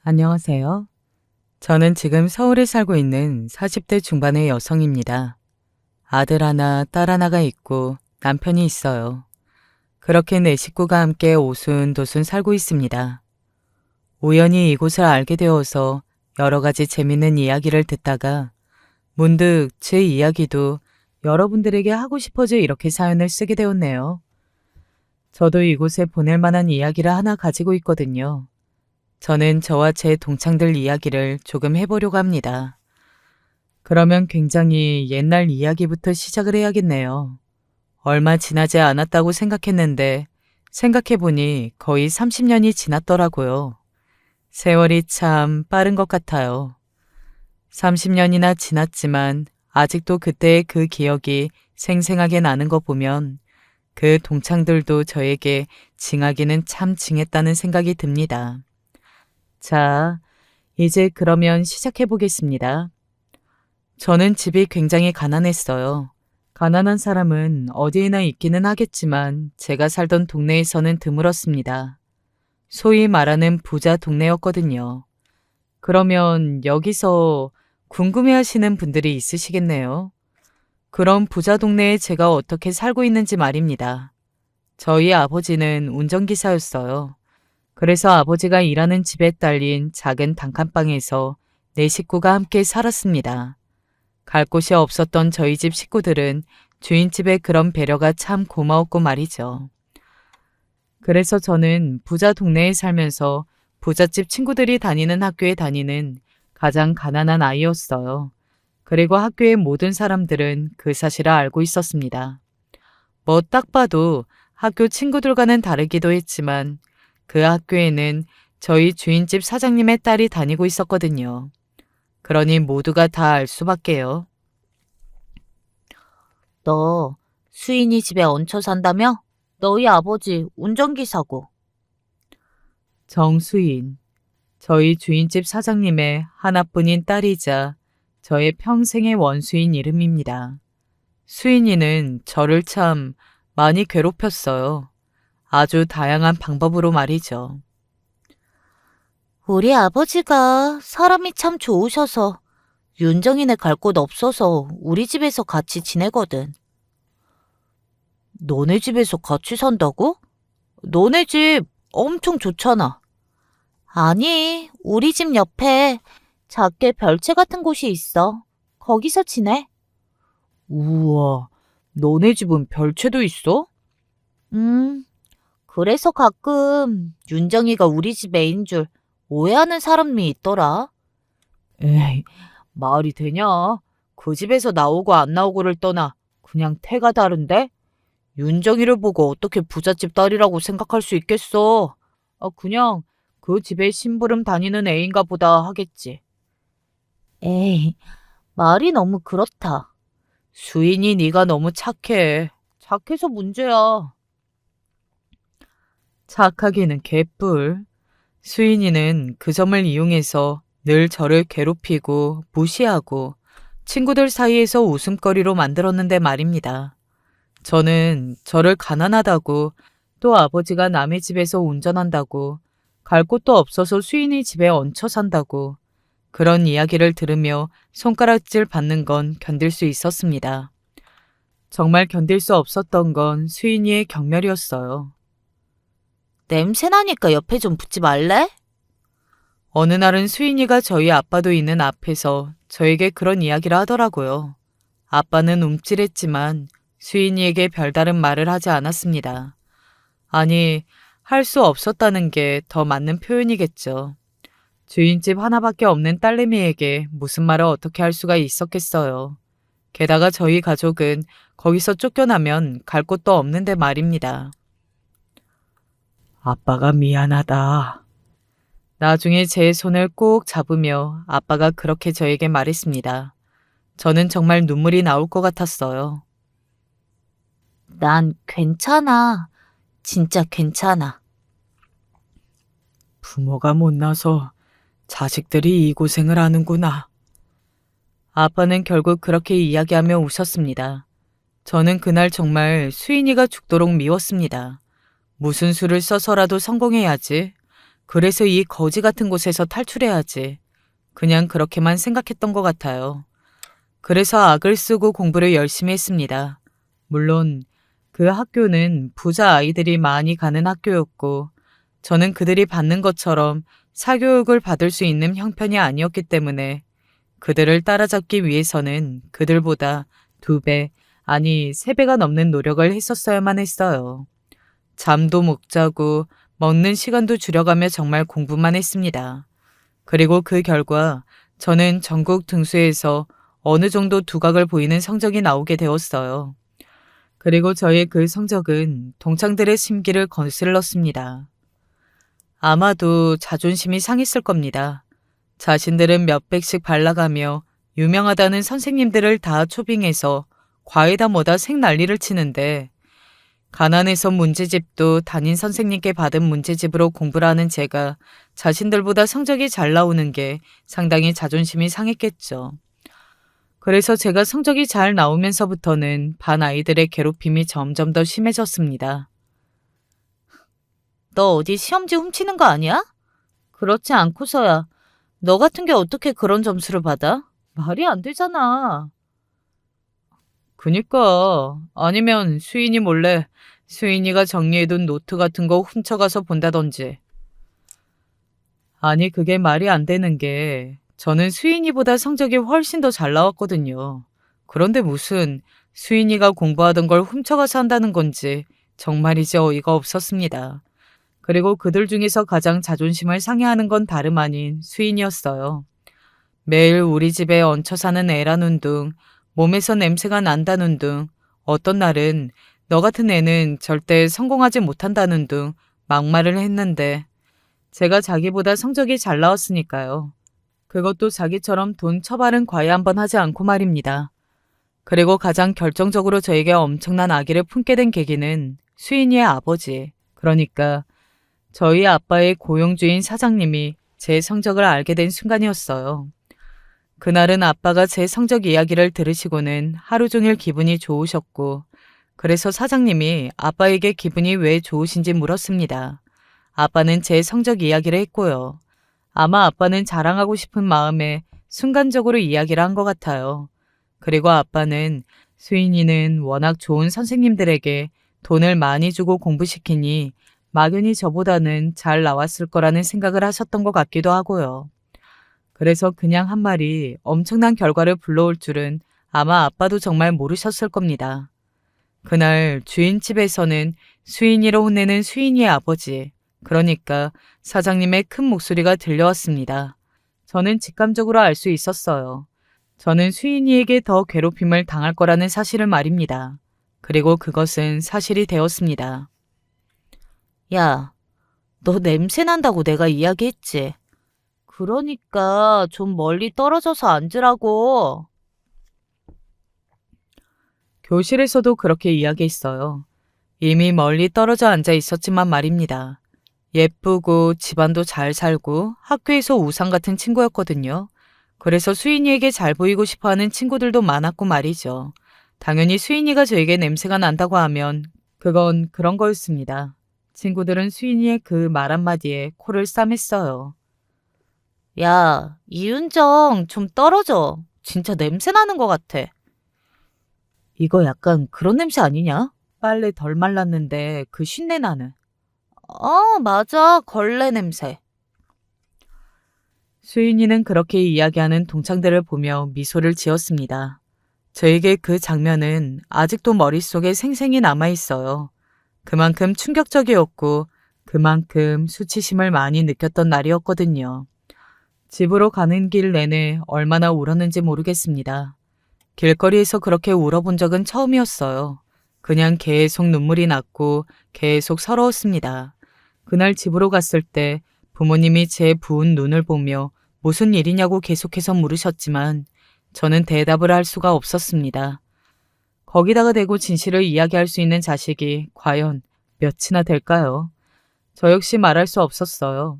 안녕하세요. 저는 지금 서울에 살고 있는 40대 중반의 여성입니다. 아들 하나, 딸 하나가 있고 남편이 있어요. 그렇게 네 식구가 함께 오순도순 살고 있습니다. 우연히 이곳을 알게 되어서 여러 가지 재밌는 이야기를 듣다가 문득 제 이야기도 여러분들에게 하고 싶어져 이렇게 사연을 쓰게 되었네요. 저도 이곳에 보낼 만한 이야기를 하나 가지고 있거든요. 저는 저와 제 동창들 이야기를 조금 해보려고 합니다. 그러면 굉장히 옛날 이야기부터 시작을 해야겠네요. 얼마 지나지 않았다고 생각했는데 생각해보니 거의 30년이 지났더라고요. 세월이 참 빠른 것 같아요. 30년이나 지났지만 아직도 그때의 그 기억이 생생하게 나는 거 보면 그 동창들도 저에게 징하기는 참 징했다는 생각이 듭니다. 자, 이제 그러면 시작해 보겠습니다. 저는 집이 굉장히 가난했어요. 가난한 사람은 어디에나 있기는 하겠지만 제가 살던 동네에서는 드물었습니다. 소위 말하는 부자 동네였거든요. 그러면 여기서 궁금해 하시는 분들이 있으시겠네요. 그럼 부자 동네에 제가 어떻게 살고 있는지 말입니다. 저희 아버지는 운전기사였어요. 그래서 아버지가 일하는 집에 딸린 작은 단칸방에서 네 식구가 함께 살았습니다. 갈 곳이 없었던 저희 집 식구들은 주인집의 그런 배려가 참 고마웠고 말이죠. 그래서 저는 부자 동네에 살면서 부잣집 친구들이 다니는 학교에 다니는 가장 가난한 아이였어요. 그리고 학교의 모든 사람들은 그 사실을 알고 있었습니다. 뭐 딱 봐도 학교 친구들과는 다르기도 했지만 그 학교에는 저희 주인집 사장님의 딸이 다니고 있었거든요. 그러니 모두가 다 알 수밖에요. 너 수인이 집에 얹혀 산다며? 너희 아버지 운전기사고. 정수인, 저희 주인집 사장님의 하나뿐인 딸이자 저의 평생의 원수인 이름입니다. 수인이는 저를 참 많이 괴롭혔어요. 아주 다양한 방법으로 말이죠. 우리 아버지가 사람이 참 좋으셔서 윤정이네 갈 곳 없어서 우리 집에서 같이 지내거든. 너네 집에서 같이 산다고? 너네 집 엄청 좋잖아. 아니, 우리 집 옆에 작게 별채 같은 곳이 있어. 거기서 지내. 우와, 너네 집은 별채도 있어? 음, 그래서 가끔 윤정이가 우리 집 애인 줄 오해하는 사람이 있더라. 에이, 말이 되냐? 그 집에서 나오고 안 나오고를 떠나 그냥 태가 다른데? 윤정이를 보고 어떻게 부잣집 딸이라고 생각할 수 있겠어? 그냥 그 집에 심부름 다니는 애인가 보다 하겠지. 에이, 말이 너무 그렇다. 수인이 네가 너무 착해. 착해서 문제야. 착하기는 개뿔. 수인이는 그 점을 이용해서 늘 저를 괴롭히고 무시하고 친구들 사이에서 웃음거리로 만들었는데 말입니다. 저는 저를 가난하다고 또 아버지가 남의 집에서 운전한다고 갈 곳도 없어서 수인이 집에 얹혀 산다고 그런 이야기를 들으며 손가락질 받는 건 견딜 수 있었습니다. 정말 견딜 수 없었던 건 수인이의 경멸이었어요. 냄새 나니까 옆에 좀 붙지 말래? 어느 날은 수인이가 저희 아빠도 있는 앞에서 저에게 그런 이야기를 하더라고요. 아빠는 움찔했지만 수인이에게 별다른 말을 하지 않았습니다. 아니, 할 수 없었다는 게 더 맞는 표현이겠죠. 주인집 하나밖에 없는 딸내미에게 무슨 말을 어떻게 할 수가 있었겠어요. 게다가 저희 가족은 거기서 쫓겨나면 갈 곳도 없는데 말입니다. 아빠가 미안하다. 나중에 제 손을 꼭 잡으며 아빠가 그렇게 저에게 말했습니다. 저는 정말 눈물이 나올 것 같았어요. 난 괜찮아. 진짜 괜찮아. 부모가 못나서 자식들이 이 고생을 하는구나. 아빠는 결국 그렇게 이야기하며 우셨습니다. 저는 그날 정말 수인이가 죽도록 미웠습니다. 무슨 수를 써서라도 성공해야지. 그래서 이 거지 같은 곳에서 탈출해야지. 그냥 그렇게만 생각했던 것 같아요. 그래서 악을 쓰고 공부를 열심히 했습니다. 물론 그 학교는 부자 아이들이 많이 가는 학교였고 저는 그들이 받는 것처럼 사교육을 받을 수 있는 형편이 아니었기 때문에 그들을 따라잡기 위해서는 그들보다 2배, 아니 3배가 넘는 노력을 했었어야만 했어요. 잠도 못 자고 먹는 시간도 줄여가며 정말 공부만 했습니다. 그리고 그 결과 저는 전국 등수에서 어느 정도 두각을 보이는 성적이 나오게 되었어요. 그리고 저의 그 성적은 동창들의 심기를 거슬렀습니다. 아마도 자존심이 상했을 겁니다. 자신들은 몇백씩 발라가며 유명하다는 선생님들을 다 초빙해서 과외다 뭐다 생난리를 치는데 가난해서 문제집도 담임 선생님께 받은 문제집으로 공부를 하는 제가 자신들보다 성적이 잘 나오는 게 상당히 자존심이 상했겠죠. 그래서 제가 성적이 잘 나오면서부터는 반 아이들의 괴롭힘이 점점 더 심해졌습니다. 너 어디 시험지 훔치는 거 아니야? 그렇지 않고서야 너 같은 게 어떻게 그런 점수를 받아? 말이 안 되잖아. 그니까 아니면 수인이 몰래 수인이가 정리해둔 노트 같은 거 훔쳐가서 본다던지. 아니 그게 말이 안 되는 게 저는 수인이보다 성적이 훨씬 더 잘 나왔거든요. 그런데 무슨 수인이가 공부하던 걸 훔쳐가서 한다는 건지 정말이지 어이가 없었습니다. 그리고 그들 중에서 가장 자존심을 상해하는 건 다름 아닌 수인이었어요. 매일 우리 집에 얹혀 사는 애라는 둥, 몸에서 냄새가 난다는 둥, 어떤 날은 너 같은 애는 절대 성공하지 못한다는 둥 막말을 했는데 제가 자기보다 성적이 잘 나왔으니까요. 그것도 자기처럼 돈 처바른 과외 한번 하지 않고 말입니다. 그리고 가장 결정적으로 저에게 엄청난 악의를 품게 된 계기는 수인이의 아버지, 그러니까 저희 아빠의 고용주인 사장님이 제 성적을 알게 된 순간이었어요. 그날은 아빠가 제 성적 이야기를 들으시고는 하루 종일 기분이 좋으셨고 그래서 사장님이 아빠에게 기분이 왜 좋으신지 물었습니다. 아빠는 제 성적 이야기를 했고요. 아마 아빠는 자랑하고 싶은 마음에 순간적으로 이야기를 한 것 같아요. 그리고 아빠는 수인이는 워낙 좋은 선생님들에게 돈을 많이 주고 공부시키니 막연히 저보다는 잘 나왔을 거라는 생각을 하셨던 것 같기도 하고요. 그래서 그냥 한 말이 엄청난 결과를 불러올 줄은 아마 아빠도 정말 모르셨을 겁니다. 그날 주인집에서는 수인이로 혼내는 수인이의 아버지, 그러니까 사장님의 큰 목소리가 들려왔습니다. 저는 직감적으로 알 수 있었어요. 저는 수인이에게 더 괴롭힘을 당할 거라는 사실을 말입니다. 그리고 그것은 사실이 되었습니다. 야, 너 냄새 난다고 내가 이야기했지. 그러니까 좀 멀리 떨어져서 앉으라고. 교실에서도 그렇게 이야기했어요. 이미 멀리 떨어져 앉아 있었지만 말입니다. 예쁘고 집안도 잘 살고 학교에서 우상 같은 친구였거든요. 그래서 수인이에게 잘 보이고 싶어하는 친구들도 많았고 말이죠. 당연히 수인이가 저에게 냄새가 난다고 하면 그건 그런 거였습니다. 친구들은 수인이의 그 말 한마디에 코를 싸맸어요. 야, 이은정 좀 떨어져. 진짜 냄새 나는 것 같아. 이거 약간 그런 냄새 아니냐? 빨래 덜 말랐는데 그 쉰내 나는. 맞아. 걸레 냄새. 수인이는 그렇게 이야기하는 동창들을 보며 미소를 지었습니다. 저에게 그 장면은 아직도 머릿속에 생생히 남아있어요. 그만큼 충격적이었고 그만큼 수치심을 많이 느꼈던 날이었거든요. 집으로 가는 길 내내 얼마나 울었는지 모르겠습니다. 길거리에서 그렇게 울어본 적은 처음이었어요. 그냥 계속 눈물이 났고 계속 서러웠습니다. 그날 집으로 갔을 때 부모님이 제 부은 눈을 보며 무슨 일이냐고 계속해서 물으셨지만 저는 대답을 할 수가 없었습니다. 거기다가 대고 진실을 이야기할 수 있는 자식이 과연 몇이나 될까요? 저 역시 말할 수 없었어요.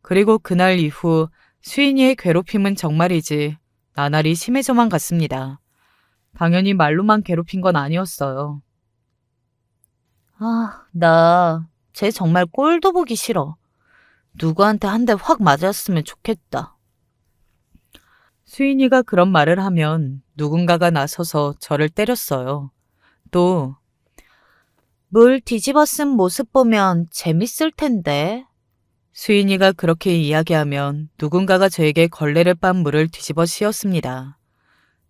그리고 그날 이후 수인이의 괴롭힘은 정말이지 나날이 심해져만 갔습니다. 당연히 말로만 괴롭힌 건 아니었어요. 나 쟤 정말 꼴도 보기 싫어. 누구한테 한 대 확 맞았으면 좋겠다. 수인이가 그런 말을 하면 누군가가 나서서 저를 때렸어요. 또 물 뒤집어 쓴 모습 보면 재밌을 텐데. 수인이가 그렇게 이야기하면 누군가가 저에게 걸레를 빤 물을 뒤집어 씌웠습니다.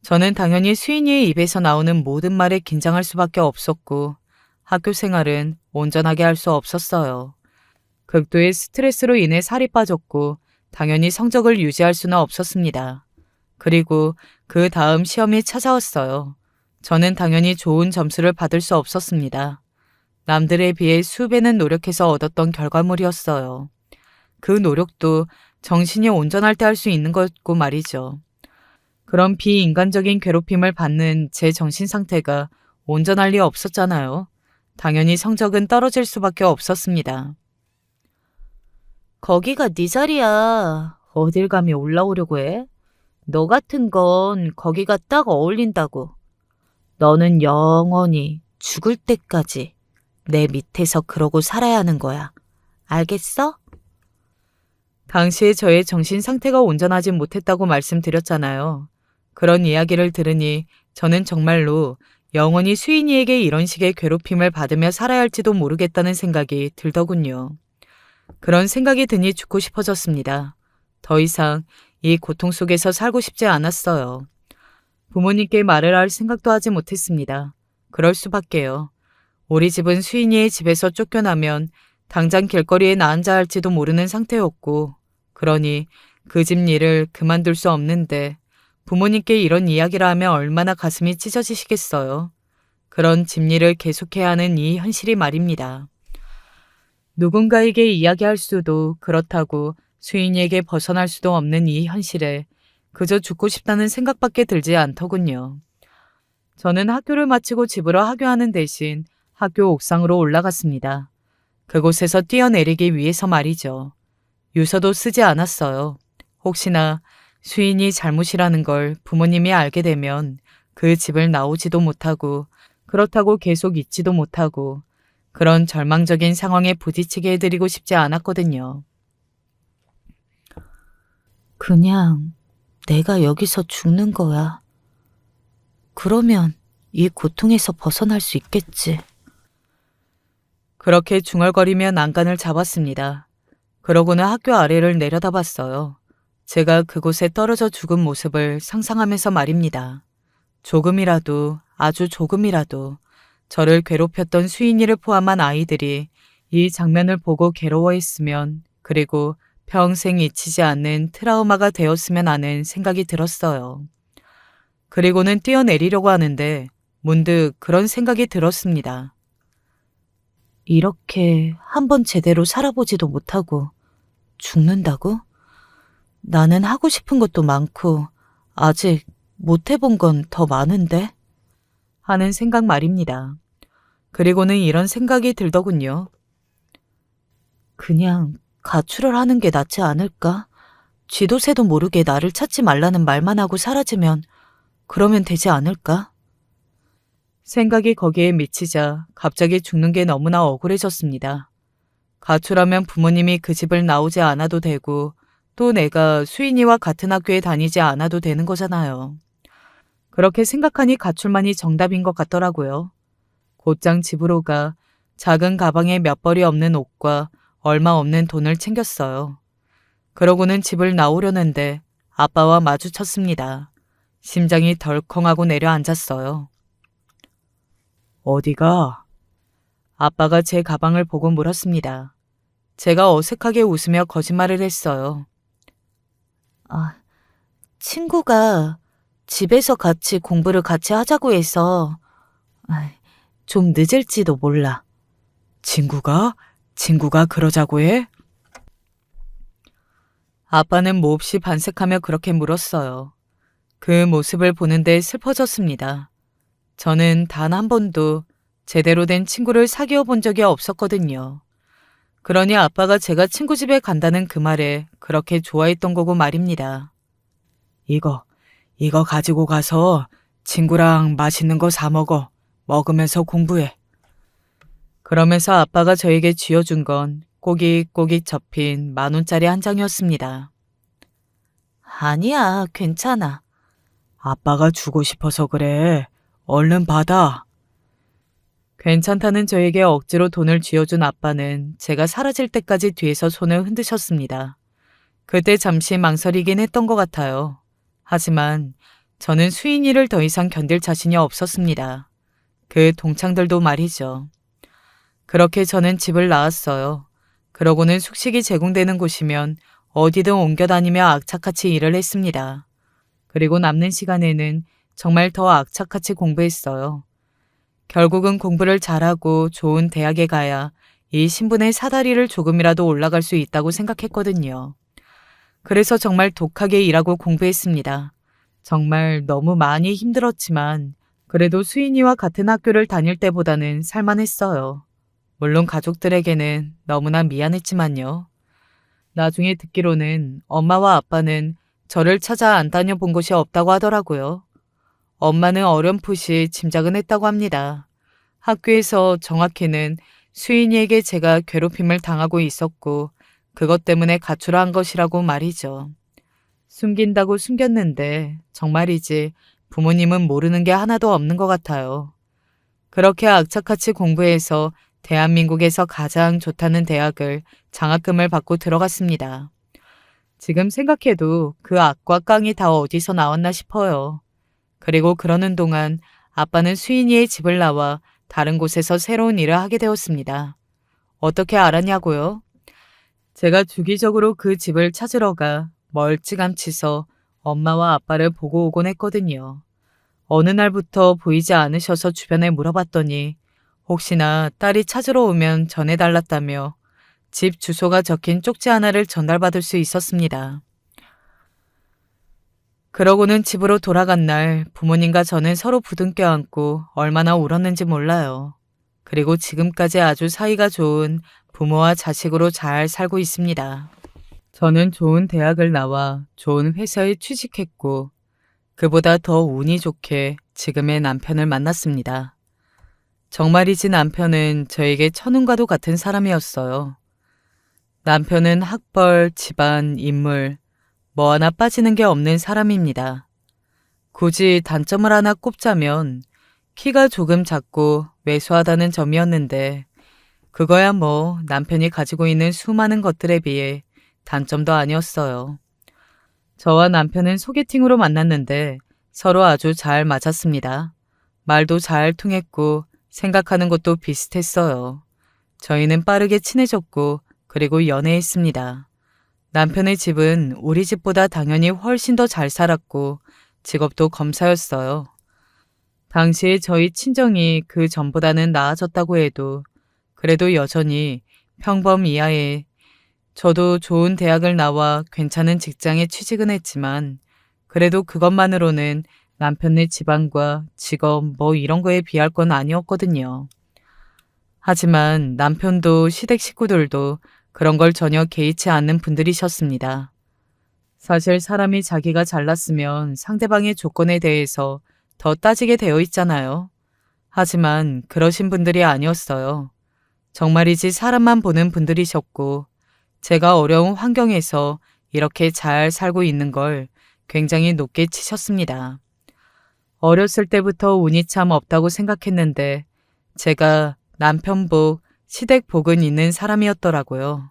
저는 당연히 수인이의 입에서 나오는 모든 말에 긴장할 수밖에 없었고 학교 생활은 온전하게 할 수 없었어요. 극도의 스트레스로 인해 살이 빠졌고 당연히 성적을 유지할 수는 없었습니다. 그리고 그 다음 시험이 찾아왔어요. 저는 당연히 좋은 점수를 받을 수 없었습니다. 남들에 비해 수배는 노력해서 얻었던 결과물이었어요. 그 노력도 정신이 온전할 때 할 수 있는 거고 말이죠. 그런 비인간적인 괴롭힘을 받는 제 정신 상태가 온전할 리 없었잖아요. 당연히 성적은 떨어질 수밖에 없었습니다. 거기가 네 자리야. 어딜 감히 올라오려고 해? 너 같은 건 거기가 딱 어울린다고. 너는 영원히 죽을 때까지 내 밑에서 그러고 살아야 하는 거야. 알겠어? 당시에 저의 정신 상태가 온전하지 못했다고 말씀드렸잖아요. 그런 이야기를 들으니 저는 정말로 영원히 수인이에게 이런 식의 괴롭힘을 받으며 살아야 할지도 모르겠다는 생각이 들더군요. 그런 생각이 드니 죽고 싶어졌습니다. 더 이상 이 고통 속에서 살고 싶지 않았어요. 부모님께 말을 할 생각도 하지 못했습니다. 그럴 수밖에요. 우리 집은 수인이의 집에서 쫓겨나면 당장 길거리에 나앉아 할지도 모르는 상태였고, 그러니 그 집 일을 그만둘 수 없는데 부모님께 이런 이야기를 하면 얼마나 가슴이 찢어지시겠어요. 그런 집 일을 계속해야 하는 이 현실이 말입니다. 누군가에게 이야기할 수도 그렇다고 수인이에게 벗어날 수도 없는 이 현실에 그저 죽고 싶다는 생각밖에 들지 않더군요. 저는 학교를 마치고 집으로 하교하는 대신 학교 옥상으로 올라갔습니다. 그곳에서 뛰어내리기 위해서 말이죠. 유서도 쓰지 않았어요. 혹시나 수인이 잘못이라는 걸 부모님이 알게 되면 그 집을 나오지도 못하고 그렇다고 계속 있지도 못하고 그런 절망적인 상황에 부딪히게 해드리고 싶지 않았거든요. 그냥 내가 여기서 죽는 거야. 그러면 이 고통에서 벗어날 수 있겠지. 그렇게 중얼거리며 난간을 잡았습니다. 그러고는 학교 아래를 내려다봤어요. 제가 그곳에 떨어져 죽은 모습을 상상하면서 말입니다. 조금이라도, 아주 조금이라도 저를 괴롭혔던 수인이를 포함한 아이들이 이 장면을 보고 괴로워했으면, 그리고 평생 잊히지 않는 트라우마가 되었으면 하는 생각이 들었어요. 그리고는 뛰어내리려고 하는데 문득 그런 생각이 들었습니다. 이렇게 한번 제대로 살아보지도 못하고 죽는다고? 나는 하고 싶은 것도 많고 아직 못 해본 건 더 많은데? 하는 생각 말입니다. 그리고는 이런 생각이 들더군요. 그냥 가출을 하는 게 낫지 않을까? 쥐도 새도 모르게 나를 찾지 말라는 말만 하고 사라지면 그러면 되지 않을까? 생각이 거기에 미치자 갑자기 죽는 게 너무나 억울해졌습니다. 가출하면 부모님이 그 집을 나오지 않아도 되고 또 내가 수인이와 같은 학교에 다니지 않아도 되는 거잖아요. 그렇게 생각하니 가출만이 정답인 것 같더라고요. 곧장 집으로 가 작은 가방에 몇 벌이 없는 옷과 얼마 없는 돈을 챙겼어요. 그러고는 집을 나오려는데 아빠와 마주쳤습니다. 심장이 덜컹하고 내려앉았어요. 어디가? 아빠가 제 가방을 보고 물었습니다. 제가 어색하게 웃으며 거짓말을 했어요. 친구가 집에서 같이 공부를 같이 하자고 해서 좀 늦을지도 몰라. 친구가 그러자고 해? 아빠는 몹시 반색하며 그렇게 물었어요. 그 모습을 보는데 슬퍼졌습니다. 저는 단 한 번도 제대로 된 친구를 사귀어 본 적이 없었거든요. 그러니 아빠가 제가 친구 집에 간다는 그 말에 그렇게 좋아했던 거고 말입니다. 이거 가지고 가서 친구랑 맛있는 거 사 먹으면서 공부해. 그러면서 아빠가 저에게 쥐어준 건 꼬깃꼬깃 접힌 10,000원짜리 한 장이었습니다. 아니야, 괜찮아. 아빠가 주고 싶어서 그래. 얼른 받아. 괜찮다는 저에게 억지로 돈을 쥐어준 아빠는 제가 사라질 때까지 뒤에서 손을 흔드셨습니다. 그때 잠시 망설이긴 했던 것 같아요. 하지만 저는 수인이를 더 이상 견딜 자신이 없었습니다. 그 동창들도 말이죠. 그렇게 저는 집을 나왔어요. 그러고는 숙식이 제공되는 곳이면 어디든 옮겨 다니며 악착같이 일을 했습니다. 그리고 남는 시간에는 정말 더 악착같이 공부했어요. 결국은 공부를 잘하고 좋은 대학에 가야 이 신분의 사다리를 조금이라도 올라갈 수 있다고 생각했거든요. 그래서 정말 독하게 일하고 공부했습니다. 정말 너무 많이 힘들었지만 그래도 수인이와 같은 학교를 다닐 때보다는 살만했어요. 물론 가족들에게는 너무나 미안했지만요. 나중에 듣기로는 엄마와 아빠는 저를 찾아 안 다녀본 곳이 없다고 하더라고요. 엄마는 어렴풋이 짐작은 했다고 합니다. 학교에서 정확히는 수인이에게 제가 괴롭힘을 당하고 있었고 그것 때문에 가출한 것이라고 말이죠. 숨긴다고 숨겼는데 정말이지 부모님은 모르는 게 하나도 없는 것 같아요. 그렇게 악착같이 공부해서 대한민국에서 가장 좋다는 대학을 장학금을 받고 들어갔습니다. 지금 생각해도 그 악과 깡이 다 어디서 나왔나 싶어요. 그리고 그러는 동안 아빠는 수인이의 집을 나와 다른 곳에서 새로운 일을 하게 되었습니다. 어떻게 알았냐고요? 제가 주기적으로 그 집을 찾으러 가 멀찌감치서 엄마와 아빠를 보고 오곤 했거든요. 어느 날부터 보이지 않으셔서 주변에 물어봤더니 혹시나 딸이 찾으러 오면 전해달랐다며 집 주소가 적힌 쪽지 하나를 전달받을 수 있었습니다. 그러고는 집으로 돌아간 날 부모님과 저는 서로 부둥켜 안고 얼마나 울었는지 몰라요. 그리고 지금까지 아주 사이가 좋은 부모와 자식으로 잘 살고 있습니다. 저는 좋은 대학을 나와 좋은 회사에 취직했고 그보다 더 운이 좋게 지금의 남편을 만났습니다. 정말이지 남편은 저에게 천운과도 같은 사람이었어요. 남편은 학벌, 집안, 인물, 뭐 하나 빠지는 게 없는 사람입니다. 굳이 단점을 하나 꼽자면 키가 조금 작고 왜소하다는 점이었는데 그거야 뭐 남편이 가지고 있는 수많은 것들에 비해 단점도 아니었어요. 저와 남편은 소개팅으로 만났는데 서로 아주 잘 맞았습니다. 말도 잘 통했고 생각하는 것도 비슷했어요. 저희는 빠르게 친해졌고 그리고 연애했습니다. 남편의 집은 우리 집보다 당연히 훨씬 더 잘 살았고 직업도 검사였어요. 당시에 저희 친정이 그 전보다는 나아졌다고 해도 그래도 여전히 평범 이하에 저도 좋은 대학을 나와 괜찮은 직장에 취직은 했지만 그래도 그것만으로는 남편네 집안과 직업 뭐 이런 거에 비할 건 아니었거든요. 하지만 남편도 시댁 식구들도 그런 걸 전혀 개의치 않는 분들이셨습니다. 사실 사람이 자기가 잘났으면 상대방의 조건에 대해서 더 따지게 되어 있잖아요. 하지만 그러신 분들이 아니었어요. 정말이지 사람만 보는 분들이셨고 제가 어려운 환경에서 이렇게 잘 살고 있는 걸 굉장히 높게 치셨습니다. 어렸을 때부터 운이 참 없다고 생각했는데 제가 남편복, 시댁복은 있는 사람이었더라고요.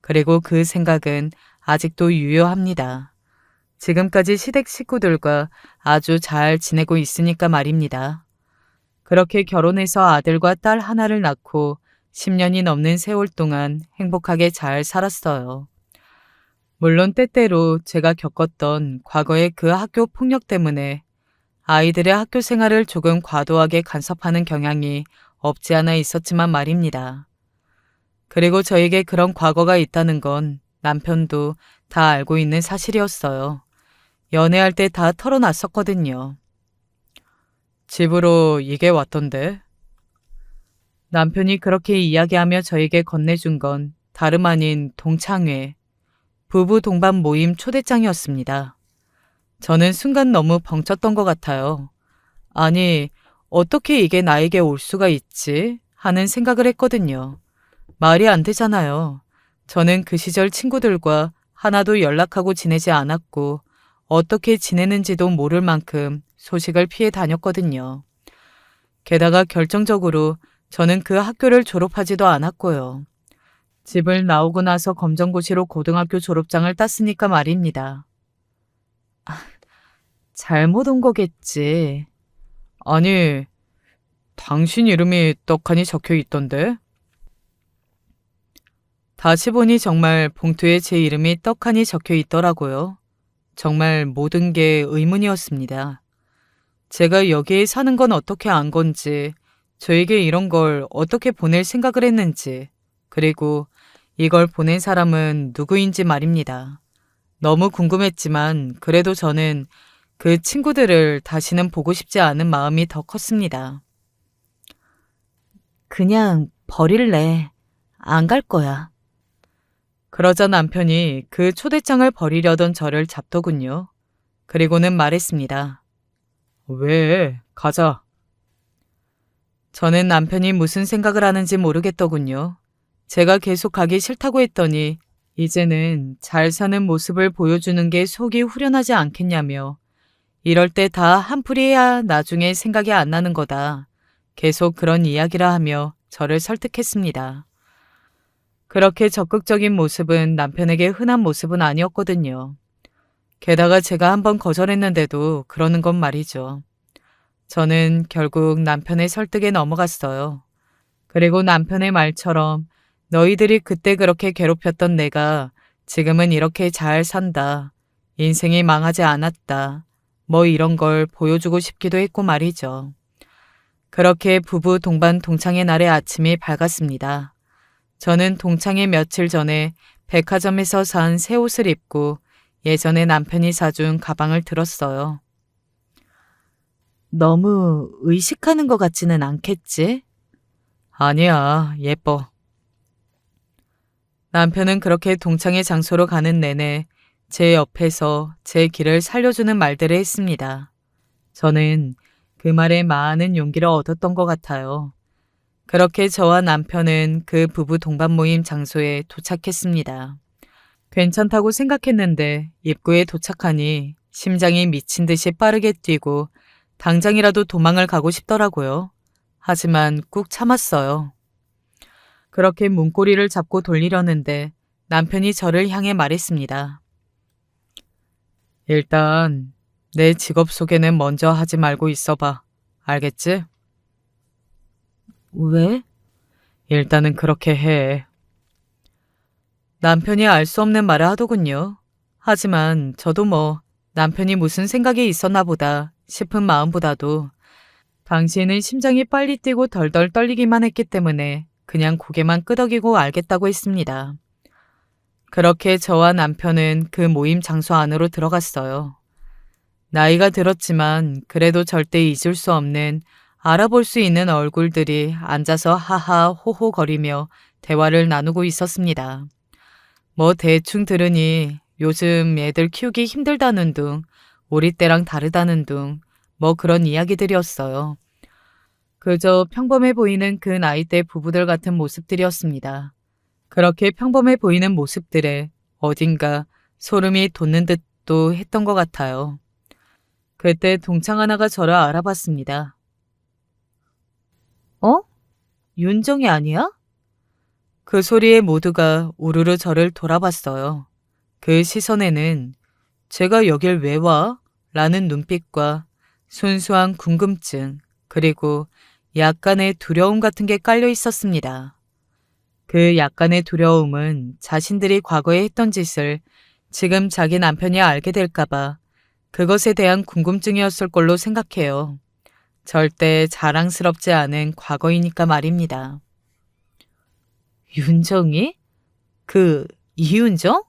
그리고 그 생각은 아직도 유효합니다. 지금까지 시댁 식구들과 아주 잘 지내고 있으니까 말입니다. 그렇게 결혼해서 아들과 딸 하나를 낳고 10년이 넘는 세월 동안 행복하게 잘 살았어요. 물론 때때로 제가 겪었던 과거의 그 학교 폭력 때문에 아이들의 학교 생활을 조금 과도하게 간섭하는 경향이 없지 않아 있었지만 말입니다. 그리고 저에게 그런 과거가 있다는 건 남편도 다 알고 있는 사실이었어요. 연애할 때 다 털어놨었거든요. 집으로 이게 왔던데? 남편이 그렇게 이야기하며 저에게 건네준 건 다름 아닌 동창회, 부부 동반 모임 초대장이었습니다. 저는 순간 너무 벙쪘던 것 같아요. 아니, 어떻게 이게 나에게 올 수가 있지? 하는 생각을 했거든요. 말이 안 되잖아요. 저는 그 시절 친구들과 하나도 연락하고 지내지 않았고 어떻게 지내는지도 모를 만큼 소식을 피해 다녔거든요. 게다가 결정적으로 저는 그 학교를 졸업하지도 않았고요. 집을 나오고 나서 검정고시로 고등학교 졸업장을 땄으니까 말입니다. 잘못 온 거겠지. 아니, 당신 이름이 떡하니 적혀 있던데? 다시 보니 정말 봉투에 제 이름이 떡하니 적혀 있더라고요. 정말 모든 게 의문이었습니다. 제가 여기에 사는 건 어떻게 안 건지, 저에게 이런 걸 어떻게 보낼 생각을 했는지, 그리고 이걸 보낸 사람은 누구인지 말입니다. 너무 궁금했지만 그래도 저는 그 친구들을 다시는 보고 싶지 않은 마음이 더 컸습니다. 그냥 버릴래. 안 갈 거야. 그러자 남편이 그 초대장을 버리려던 저를 잡더군요. 그리고는 말했습니다. 왜? 가자. 저는 남편이 무슨 생각을 하는지 모르겠더군요. 제가 계속 가기 싫다고 했더니 이제는 잘 사는 모습을 보여주는 게 속이 후련하지 않겠냐며 이럴 때 다 한풀이 해야 나중에 생각이 안 나는 거다. 계속 그런 이야기라 하며 저를 설득했습니다. 그렇게 적극적인 모습은 남편에게 흔한 모습은 아니었거든요. 게다가 제가 한번 거절했는데도 그러는 건 말이죠. 저는 결국 남편의 설득에 넘어갔어요. 그리고 남편의 말처럼 너희들이 그때 그렇게 괴롭혔던 내가 지금은 이렇게 잘 산다. 인생이 망하지 않았다. 뭐 이런 걸 보여주고 싶기도 했고 말이죠. 그렇게 부부 동반 동창의 날의 아침이 밝았습니다. 저는 동창회 며칠 전에 백화점에서 산 새 옷을 입고 예전에 남편이 사준 가방을 들었어요. 너무 의식하는 것 같지는 않겠지? 아니야, 예뻐. 남편은 그렇게 동창회 장소로 가는 내내 제 옆에서 제 길을 살려주는 말들을 했습니다. 저는 그 말에 많은 용기를 얻었던 것 같아요. 그렇게 저와 남편은 그 부부 동반 모임 장소에 도착했습니다. 괜찮다고 생각했는데 입구에 도착하니 심장이 미친 듯이 빠르게 뛰고 당장이라도 도망을 가고 싶더라고요. 하지만 꾹 참았어요. 그렇게 문고리를 잡고 돌리려는데 남편이 저를 향해 말했습니다. 일단 내 직업 소개는 먼저 하지 말고 있어봐. 알겠지? 왜? 일단은 그렇게 해. 남편이 알 수 없는 말을 하더군요. 하지만 저도 뭐 남편이 무슨 생각이 있었나 보다 싶은 마음보다도 당시에는 심장이 빨리 뛰고 덜덜 떨리기만 했기 때문에 그냥 고개만 끄덕이고 알겠다고 했습니다. 그렇게 저와 남편은 그 모임 장소 안으로 들어갔어요. 나이가 들었지만 그래도 절대 잊을 수 없는 알아볼 수 있는 얼굴들이 앉아서 하하 호호거리며 대화를 나누고 있었습니다. 뭐 대충 들으니 요즘 애들 키우기 힘들다는 둥, 우리 때랑 다르다는 둥, 뭐 그런 이야기들이었어요. 그저 평범해 보이는 그 나이대 부부들 같은 모습들이었습니다. 그렇게 평범해 보이는 모습들에 어딘가 소름이 돋는 듯도 했던 것 같아요. 그때 동창 하나가 저를 알아봤습니다. 어? 윤정이 아니야? 그 소리에 모두가 우르르 저를 돌아봤어요. 그 시선에는 제가 여길 왜 와? 라는 눈빛과 순수한 궁금증, 그리고 약간의 두려움 같은 게 깔려 있었습니다. 그 약간의 두려움은 자신들이 과거에 했던 짓을 지금 자기 남편이 알게 될까봐 그것에 대한 궁금증이었을 걸로 생각해요. 절대 자랑스럽지 않은 과거이니까 말입니다. 윤정이? 그 이윤정?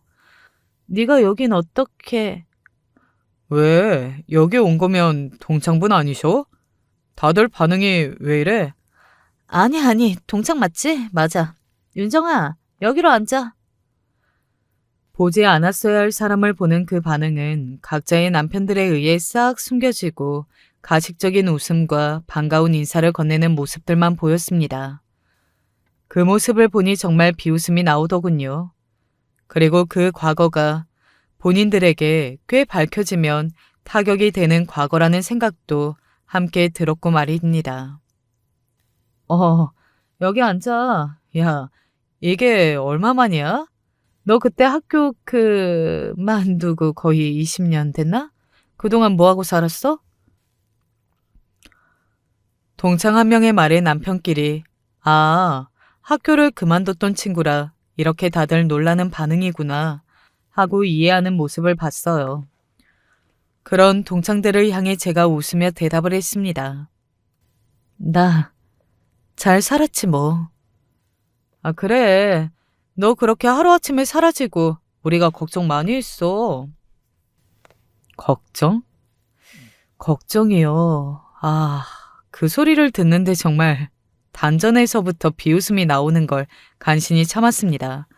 네가 여긴 어떻게... 왜? 여기 온 거면 동창분 아니셔? 다들 반응이 왜 이래? 아니, 동창 맞지? 맞아. 윤정아, 여기로 앉아. 보지 않았어야 할 사람을 보는 그 반응은 각자의 남편들에 의해 싹 숨겨지고 가식적인 웃음과 반가운 인사를 건네는 모습들만 보였습니다. 그 모습을 보니 정말 비웃음이 나오더군요. 그리고 그 과거가 본인들에게 꽤 밝혀지면 타격이 되는 과거라는 생각도 함께 들었고 말입니다. 여기 앉아. 야, 이게 얼마만이야? 너 그때 학교 그만두고 거의 20년 됐나? 그동안 뭐하고 살았어? 동창 한 명의 말에 남편끼리 학교를 그만뒀던 친구라 이렇게 다들 놀라는 반응이구나 하고 이해하는 모습을 봤어요. 그런 동창들을 향해 제가 웃으며 대답을 했습니다. 나 잘 살았지 뭐. 그래. 너 그렇게 하루아침에 사라지고 우리가 걱정 많이 했어. 걱정? 걱정이요. 그 소리를 듣는데 정말 단전에서부터 비웃음이 나오는 걸 간신히 참았습니다.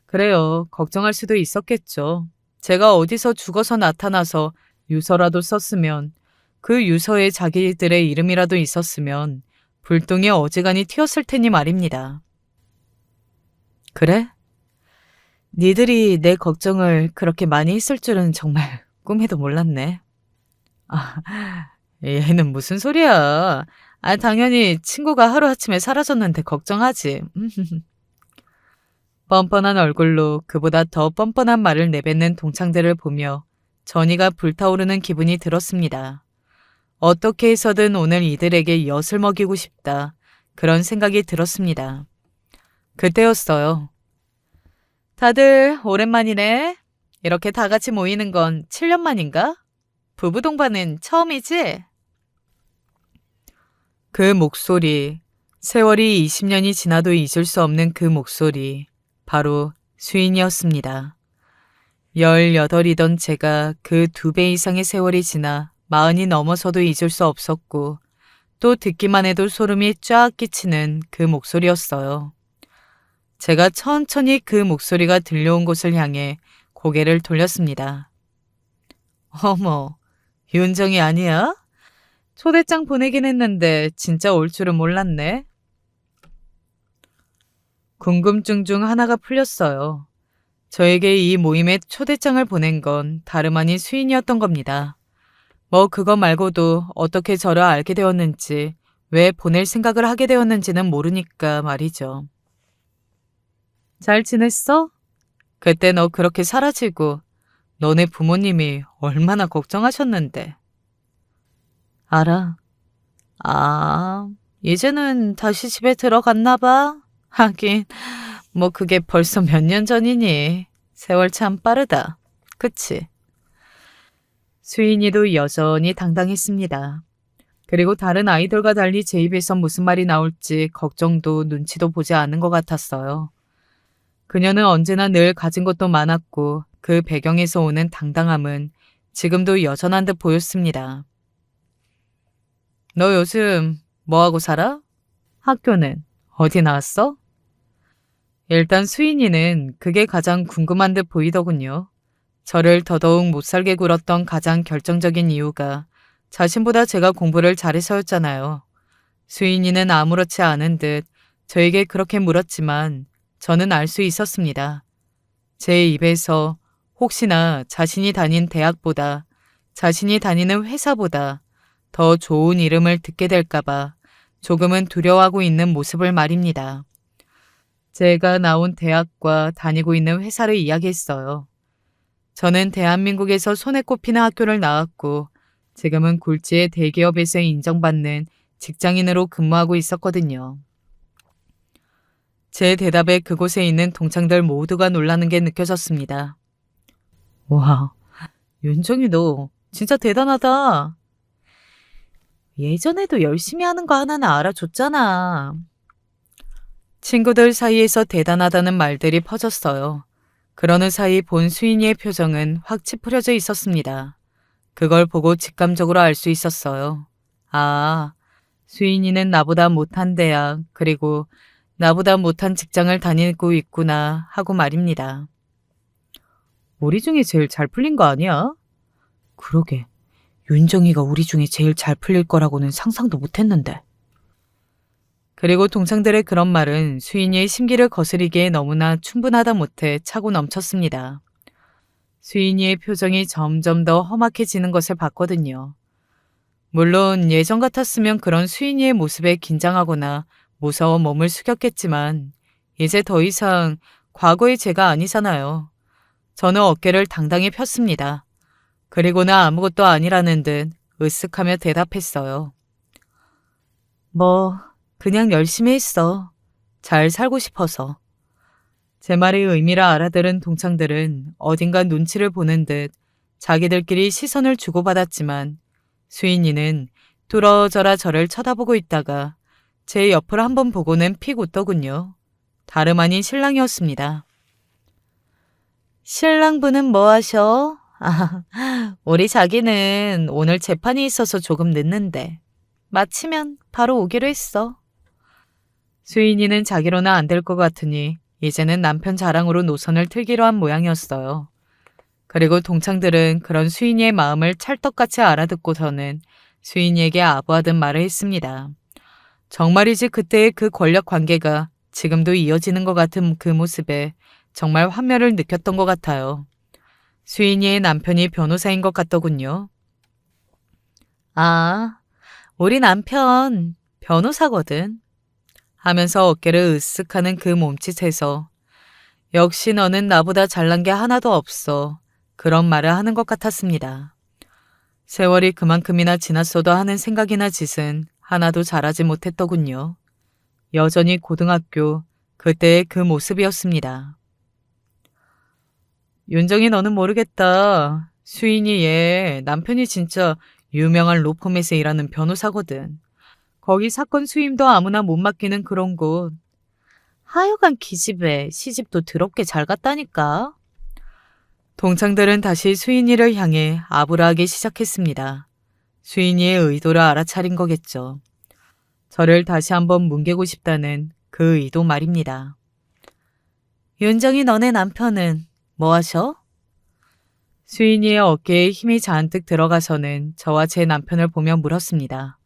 그래요. 걱정할 수도 있었겠죠. 제가 어디서 죽어서 나타나서 유서라도 썼으면 그 유서에 자기들의 이름이라도 있었으면 불똥이 어지간히 튀었을 테니 말입니다. 그래? 니들이 내 걱정을 그렇게 많이 했을 줄은 정말 꿈에도 몰랐네. 얘는 무슨 소리야. 당연히 친구가 하루아침에 사라졌는데 걱정하지. 뻔뻔한 얼굴로 그보다 더 뻔뻔한 말을 내뱉는 동창들을 보며 전이가 불타오르는 기분이 들었습니다. 어떻게 해서든 오늘 이들에게 엿을 먹이고 싶다. 그런 생각이 들었습니다. 그때였어요. 다들 오랜만이네. 이렇게 다 같이 모이는 건 7년 만인가? 부부 동반은 처음이지? 그 목소리, 세월이 20년이 지나도 잊을 수 없는 그 목소리, 바로 수인이었습니다. 18이던 제가 그 2배 이상의 세월이 지나 40이 넘어서도 잊을 수 없었고 또 듣기만 해도 소름이 쫙 끼치는 그 목소리였어요. 제가 천천히 그 목소리가 들려온 곳을 향해 고개를 돌렸습니다. 어머, 윤정이 아니야? 초대장 보내긴 했는데 진짜 올 줄은 몰랐네. 궁금증 중 하나가 풀렸어요. 저에게 이 모임에 초대장을 보낸 건 다름 아닌 수인이었던 겁니다. 뭐 그거 말고도 어떻게 저를 알게 되었는지, 왜 보낼 생각을 하게 되었는지는 모르니까 말이죠. 잘 지냈어? 그때 너 그렇게 사라지고 너네 부모님이 얼마나 걱정하셨는데. 알아. 이제는 다시 집에 들어갔나 봐. 하긴 뭐 그게 벌써 몇 년 전이니. 세월 참 빠르다. 그치? 수인이도 여전히 당당했습니다. 그리고 다른 아이들과 달리 제 입에서 무슨 말이 나올지 걱정도 눈치도 보지 않은 것 같았어요. 그녀는 언제나 늘 가진 것도 많았고 그 배경에서 오는 당당함은 지금도 여전한 듯 보였습니다. 너 요즘 뭐하고 살아? 학교는 어디 나왔어? 일단 수인이는 그게 가장 궁금한 듯 보이더군요. 저를 더더욱 못살게 굴었던 가장 결정적인 이유가 자신보다 제가 공부를 잘해서였잖아요. 수인이는 아무렇지 않은 듯 저에게 그렇게 물었지만 저는 알 수 있었습니다. 제 입에서 혹시나 자신이 다닌 대학보다, 자신이 다니는 회사보다 더 좋은 이름을 듣게 될까봐 조금은 두려워하고 있는 모습을 말입니다. 제가 나온 대학과 다니고 있는 회사를 이야기했어요. 저는 대한민국에서 손에 꼽히는 학교를 나왔고 지금은 굴지의 대기업에서 인정받는 직장인으로 근무하고 있었거든요. 제 대답에 그곳에 있는 동창들 모두가 놀라는 게 느껴졌습니다. 와, 윤정이 너 진짜 대단하다. 예전에도 열심히 하는 거 하나는 알아줬잖아. 친구들 사이에서 대단하다는 말들이 퍼졌어요. 그러는 사이 본 수인이의 표정은 확 찌푸려져 있었습니다. 그걸 보고 직감적으로 알 수 있었어요. 수인이는 나보다 못한 대학, 그리고 나보다 못한 직장을 다니고 있구나 하고 말입니다. 우리 중에 제일 잘 풀린 거 아니야? 그러게, 윤정이가 우리 중에 제일 잘 풀릴 거라고는 상상도 못했는데. 그리고 동창들의 그런 말은 수인이의 심기를 거스리기에 너무나 충분하다 못해 차고 넘쳤습니다. 수인이의 표정이 점점 더 험악해지는 것을 봤거든요. 물론 예전 같았으면 그런 수인이의 모습에 긴장하거나 무서워 몸을 숙였겠지만 이제 더 이상 과거의 제가 아니잖아요. 저는 어깨를 당당히 폈습니다. 그리고 나 아무것도 아니라는 듯 으쓱하며 대답했어요. 뭐 그냥 열심히 했어. 잘 살고 싶어서. 제 말의 의미를 알아들은 동창들은 어딘가 눈치를 보는 듯 자기들끼리 시선을 주고받았지만 수인이는 뚫어져라 저를 쳐다보고 있다가 제 옆을 한번 보고는 픽 웃더군요. 다름 아닌 신랑이었습니다. 신랑분은 뭐 하셔? 아, 우리 자기는 오늘 재판이 있어서 조금 늦는데 마치면 바로 오기로 했어. 수인이는 자기로는 안 될 것 같으니 이제는 남편 자랑으로 노선을 틀기로 한 모양이었어요. 그리고 동창들은 그런 수인이의 마음을 찰떡같이 알아듣고서는 수인이에게 아부하듯 말을 했습니다. 정말이지 그때의 그 권력 관계가 지금도 이어지는 것 같은 그 모습에 정말 환멸을 느꼈던 것 같아요. 수인이의 남편이 변호사인 것 같더군요. 아, 우리 남편 변호사거든. 하면서 어깨를 으쓱하는 그 몸짓에서 역시 너는 나보다 잘난 게 하나도 없어. 그런 말을 하는 것 같았습니다. 세월이 그만큼이나 지났어도 하는 생각이나 짓은 하나도 잘하지 못했더군요. 여전히 고등학교 그때의 그 모습이었습니다. 윤정이 너는 모르겠다. 수인이 얘 남편이 진짜 유명한 로펌에서 일하는 변호사거든. 거기 사건 수임도 아무나 못 맡기는 그런 곳. 하여간 기집애 시집도 더럽게 잘 갔다니까. 동창들은 다시 수인이를 향해 아부라하기 시작했습니다. 수인이의 의도를 알아차린 거겠죠. 저를 다시 한번 뭉개고 싶다는 그 의도 말입니다. 윤정이 너네 남편은 뭐 하셔? 수인이의 어깨에 힘이 잔뜩 들어가서는 저와 제 남편을 보며 물었습니다.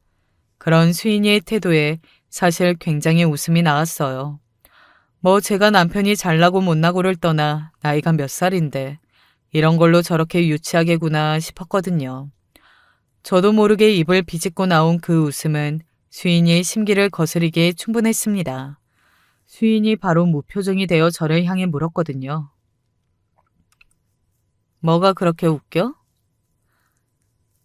그런 수인이의 태도에 사실 굉장히 웃음이 나왔어요. 뭐 제가 남편이 잘나고 못나고를 떠나 나이가 몇 살인데 이런 걸로 저렇게 유치하게구나 싶었거든요. 저도 모르게 입을 비집고 나온 그 웃음은 수인이의 심기를 거스리기에 충분했습니다. 수인이 바로 무표정이 되어 저를 향해 물었거든요. 뭐가 그렇게 웃겨?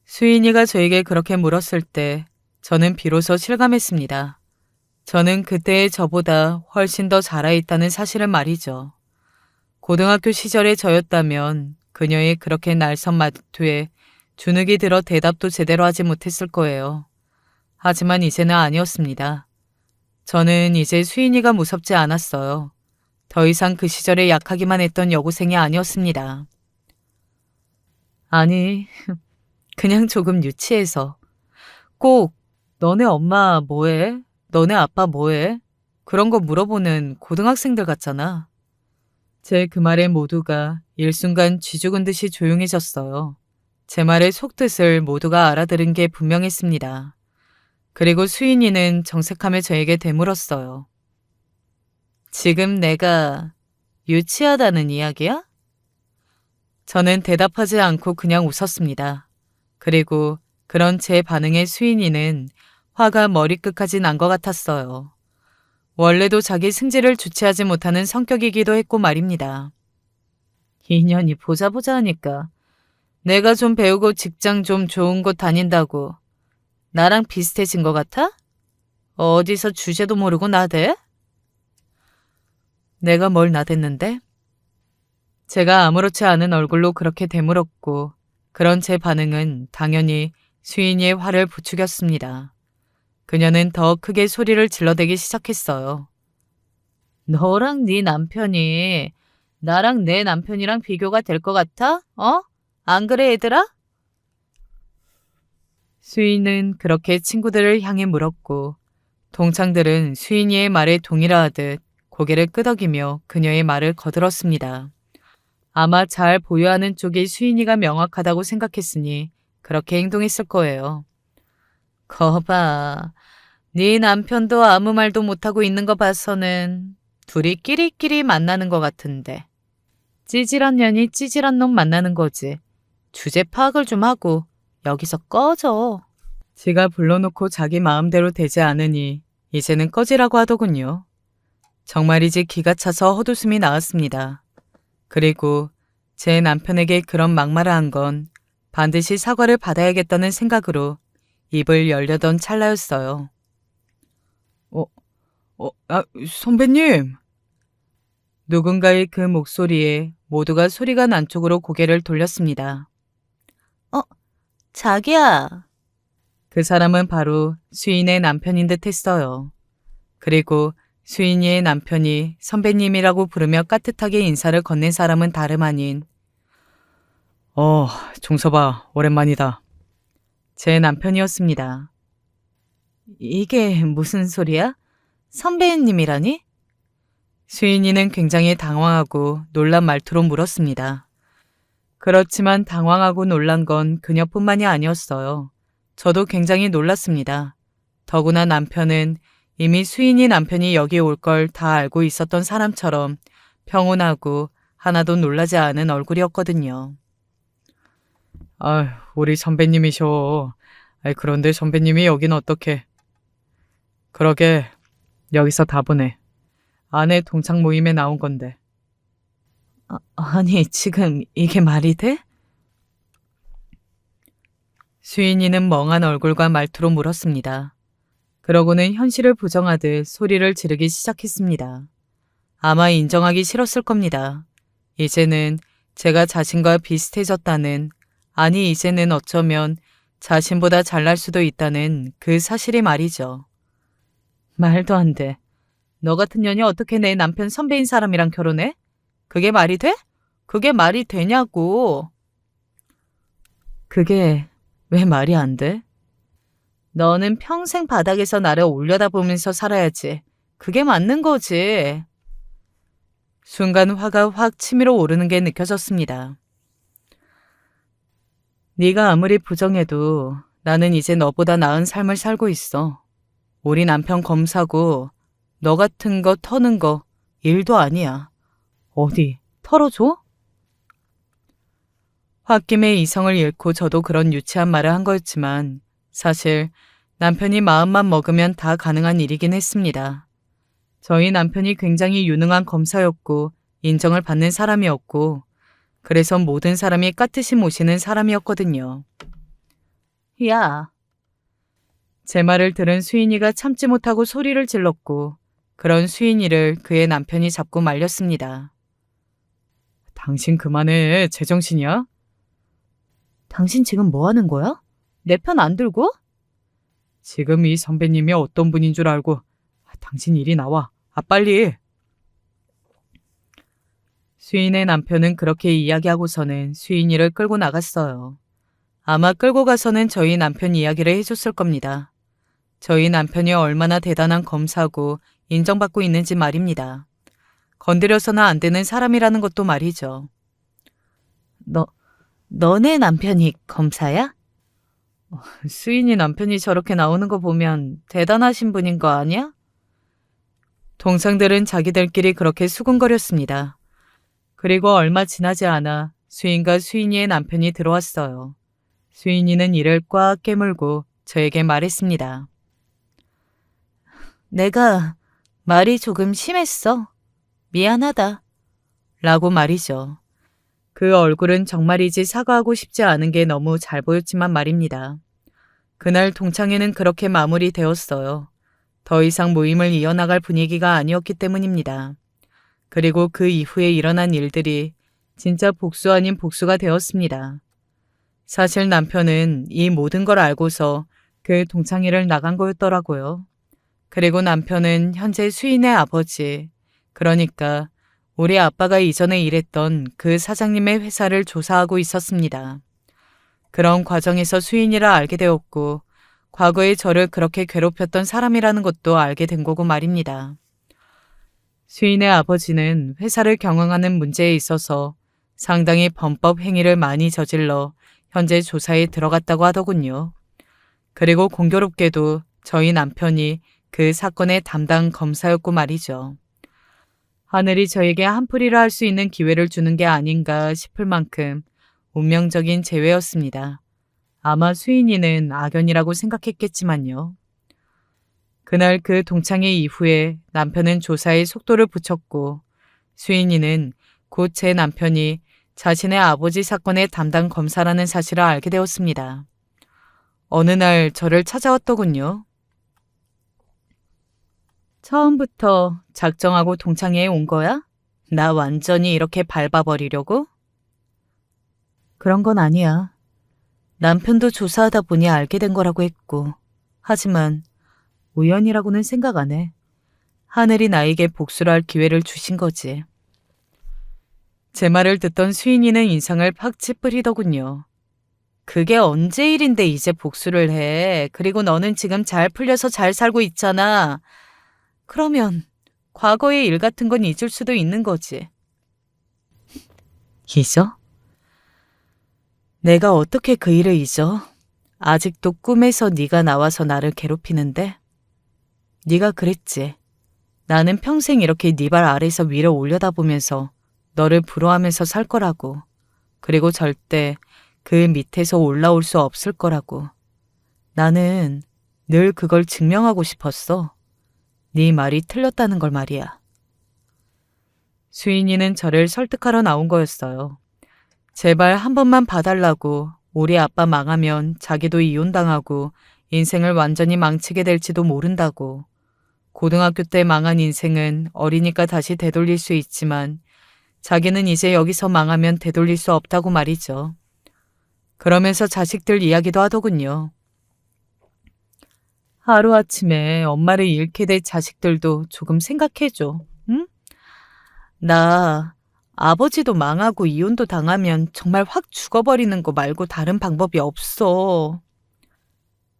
수인이가 저에게 그렇게 물었을 때 저는 비로소 실감했습니다. 저는 그때의 저보다 훨씬 더 자라있다는 사실을 말이죠. 고등학교 시절의 저였다면 그녀의 그렇게 날선 말투에 주눅이 들어 대답도 제대로 하지 못했을 거예요. 하지만 이제는 아니었습니다. 저는 이제 수인이가 무섭지 않았어요. 더 이상 그 시절에 약하기만 했던 여고생이 아니었습니다. 아니, 그냥 조금 유치해서. 꼭 너네 엄마 뭐해? 너네 아빠 뭐해? 그런 거 물어보는 고등학생들 같잖아. 제 그 말에 모두가 일순간 쥐죽은 듯이 조용해졌어요. 제 말의 속뜻을 모두가 알아들은 게 분명했습니다. 그리고 수인이는 정색하며 저에게 되물었어요. 지금 내가 유치하다는 이야기야? 저는 대답하지 않고 그냥 웃었습니다. 그리고 그런 제 반응에 수인이는 화가 머리끝까지 난 것 같았어요. 원래도 자기 승질을 주체하지 못하는 성격이기도 했고 말입니다. 인연이 보자 하니까 내가 좀 배우고 직장 좀 좋은 곳 다닌다고 나랑 비슷해진 것 같아? 어디서 주제도 모르고 나대? 내가 뭘 나댔는데? 제가 아무렇지 않은 얼굴로 그렇게 되물었고 그런 제 반응은 당연히 수인이의 화를 부추겼습니다. 그녀는 더 크게 소리를 질러대기 시작했어요. 너랑 네 남편이 나랑 내 남편이랑 비교가 될 것 같아? 어? 안 그래 얘들아? 수인은 그렇게 친구들을 향해 물었고 동창들은 수인이의 말에 동의하듯 고개를 끄덕이며 그녀의 말을 거들었습니다. 아마 잘 보유하는 쪽이 수인이가 명확하다고 생각했으니 그렇게 행동했을 거예요. 거봐, 네 남편도 아무 말도 못하고 있는 거 봐서는 둘이 끼리끼리 만나는 것 같은데. 찌질한 년이 찌질한 놈 만나는 거지. 주제 파악을 좀 하고 여기서 꺼져. 지가 불러놓고 자기 마음대로 되지 않으니 이제는 꺼지라고 하더군요. 정말이지 기가 차서 헛웃음이 나왔습니다. 그리고 제 남편에게 그런 막말을 한 건 반드시 사과를 받아야겠다는 생각으로 입을 열려던 찰나였어요. 선배님. 누군가의 그 목소리에 모두가 소리가 난 쪽으로 고개를 돌렸습니다. 자기야. 그 사람은 바로 수인의 남편인 듯 했어요. 그리고 수인이의 남편이 선배님이라고 부르며 깍듯하게 인사를 건넨 사람은 다름 아닌 종서봐, 오랜만이다. 제 남편이었습니다. 이게 무슨 소리야? 선배님이라니? 수인이는 굉장히 당황하고 놀란 말투로 물었습니다. 그렇지만 당황하고 놀란 건 그녀뿐만이 아니었어요. 저도 굉장히 놀랐습니다. 더구나 남편은 이미 수인이 남편이 여기 올 걸 다 알고 있었던 사람처럼 평온하고 하나도 놀라지 않은 얼굴이었거든요. 우리 선배님이셔. 그런데 선배님이 여긴 어떻게? 그러게, 여기서 다 보내. 아내 동창 모임에 나온 건데. 아니, 지금 이게 말이 돼? 수인이는 멍한 얼굴과 말투로 물었습니다. 그러고는 현실을 부정하듯 소리를 지르기 시작했습니다. 아마 인정하기 싫었을 겁니다. 이제는 제가 자신과 비슷해졌다는, 아니 이제는 어쩌면 자신보다 잘날 수도 있다는 그 사실이 말이죠. 말도 안 돼. 너 같은 년이 어떻게 내 남편 선배인 사람이랑 결혼해? 그게 말이 돼? 그게 말이 되냐고. 그게 왜 말이 안 돼? 너는 평생 바닥에서 나를 올려다보면서 살아야지. 그게 맞는 거지. 순간 화가 확 치밀어 오르는 게 느껴졌습니다. 네가 아무리 부정해도 나는 이제 너보다 나은 삶을 살고 있어. 우리 남편 검사고 너 같은 거 터는 거 일도 아니야. 어디 털어줘? 홧김에 이성을 잃고 저도 그런 유치한 말을 한 거였지만 사실 남편이 마음만 먹으면 다 가능한 일이긴 했습니다. 저희 남편이 굉장히 유능한 검사였고 인정을 받는 사람이었고 그래서 모든 사람이 깍듯이 모시는 사람이었거든요. 야. 제 말을 들은 수인이가 참지 못하고 소리를 질렀고 그런 수인이를 그의 남편이 잡고 말렸습니다. 당신 그만해. 제정신이야? 당신 지금 뭐 하는 거야? 내 편 안 들고? 지금 이 선배님이 어떤 분인 줄 알고 당신 이리 나와. 빨리. 수인의 남편은 그렇게 이야기하고서는 수인이를 끌고 나갔어요. 아마 끌고 가서는 저희 남편 이야기를 해줬을 겁니다. 저희 남편이 얼마나 대단한 검사고 인정받고 있는지 말입니다. 건드려서는 안 되는 사람이라는 것도 말이죠. 너네 남편이 검사야? 수인이 남편이 저렇게 나오는 거 보면 대단하신 분인 거 아니야? 동창들은 자기들끼리 그렇게 수군거렸습니다. 그리고 얼마 지나지 않아 수인과 수인이의 남편이 들어왔어요. 수인이는 이를 꽉 깨물고 저에게 말했습니다. 내가 말이 조금 심했어. 미안하다. 라고 말이죠. 그 얼굴은 정말이지 사과하고 싶지 않은 게 너무 잘 보였지만 말입니다. 그날 동창회는 그렇게 마무리되었어요. 더 이상 모임을 이어나갈 분위기가 아니었기 때문입니다. 그리고 그 이후에 일어난 일들이 진짜 복수 아닌 복수가 되었습니다. 사실 남편은 이 모든 걸 알고서 그 동창회를 나간 거였더라고요. 그리고 남편은 현재 수인의 아버지, 그러니까 우리 아빠가 이전에 일했던 그 사장님의 회사를 조사하고 있었습니다. 그런 과정에서 수인이라 알게 되었고 과거에 저를 그렇게 괴롭혔던 사람이라는 것도 알게 된 거고 말입니다. 수인의 아버지는 회사를 경영하는 문제에 있어서 상당히 범법 행위를 많이 저질러 현재 조사에 들어갔다고 하더군요. 그리고 공교롭게도 저희 남편이 그 사건의 담당 검사였고 말이죠. 하늘이 저에게 한풀이를 할 수 있는 기회를 주는 게 아닌가 싶을 만큼 운명적인 재회였습니다. 아마 수인이는 악연이라고 생각했겠지만요. 그날 그 동창회 이후에 남편은 조사에 속도를 붙였고 수인이는 곧 제 남편이 자신의 아버지 사건의 담당 검사라는 사실을 알게 되었습니다. 어느 날 저를 찾아왔더군요. 처음부터 작정하고 동창회에 온 거야? 나 완전히 이렇게 밟아버리려고? 그런 건 아니야. 남편도 조사하다 보니 알게 된 거라고 했고, 하지만 우연이라고는 생각 안 해. 하늘이 나에게 복수를 할 기회를 주신 거지. 제 말을 듣던 수인이는 인상을 팍 찌푸리더군요. 그게 언제 일인데 이제 복수를 해. 그리고 너는 지금 잘 풀려서 잘 살고 있잖아. 그러면 과거의 일 같은 건 잊을 수도 있는 거지. 잊어? 내가 어떻게 그 일을 잊어? 아직도 꿈에서 네가 나와서 나를 괴롭히는데? 네가 그랬지. 나는 평생 이렇게 네 발 아래서 위로 올려다보면서 너를 부러워하면서 살 거라고. 그리고 절대 그 밑에서 올라올 수 없을 거라고. 나는 늘 그걸 증명하고 싶었어. 네 말이 틀렸다는 걸 말이야. 수인이는 저를 설득하러 나온 거였어요. 제발 한 번만 봐달라고. 우리 아빠 망하면 자기도 이혼당하고 인생을 완전히 망치게 될지도 모른다고. 고등학교 때 망한 인생은 어리니까 다시 되돌릴 수 있지만 자기는 이제 여기서 망하면 되돌릴 수 없다고 말이죠. 그러면서 자식들 이야기도 하더군요. 하루아침에 엄마를 잃게 될 자식들도 조금 생각해줘. 응? 나 아버지도 망하고 이혼도 당하면 정말 확 죽어버리는 거 말고 다른 방법이 없어.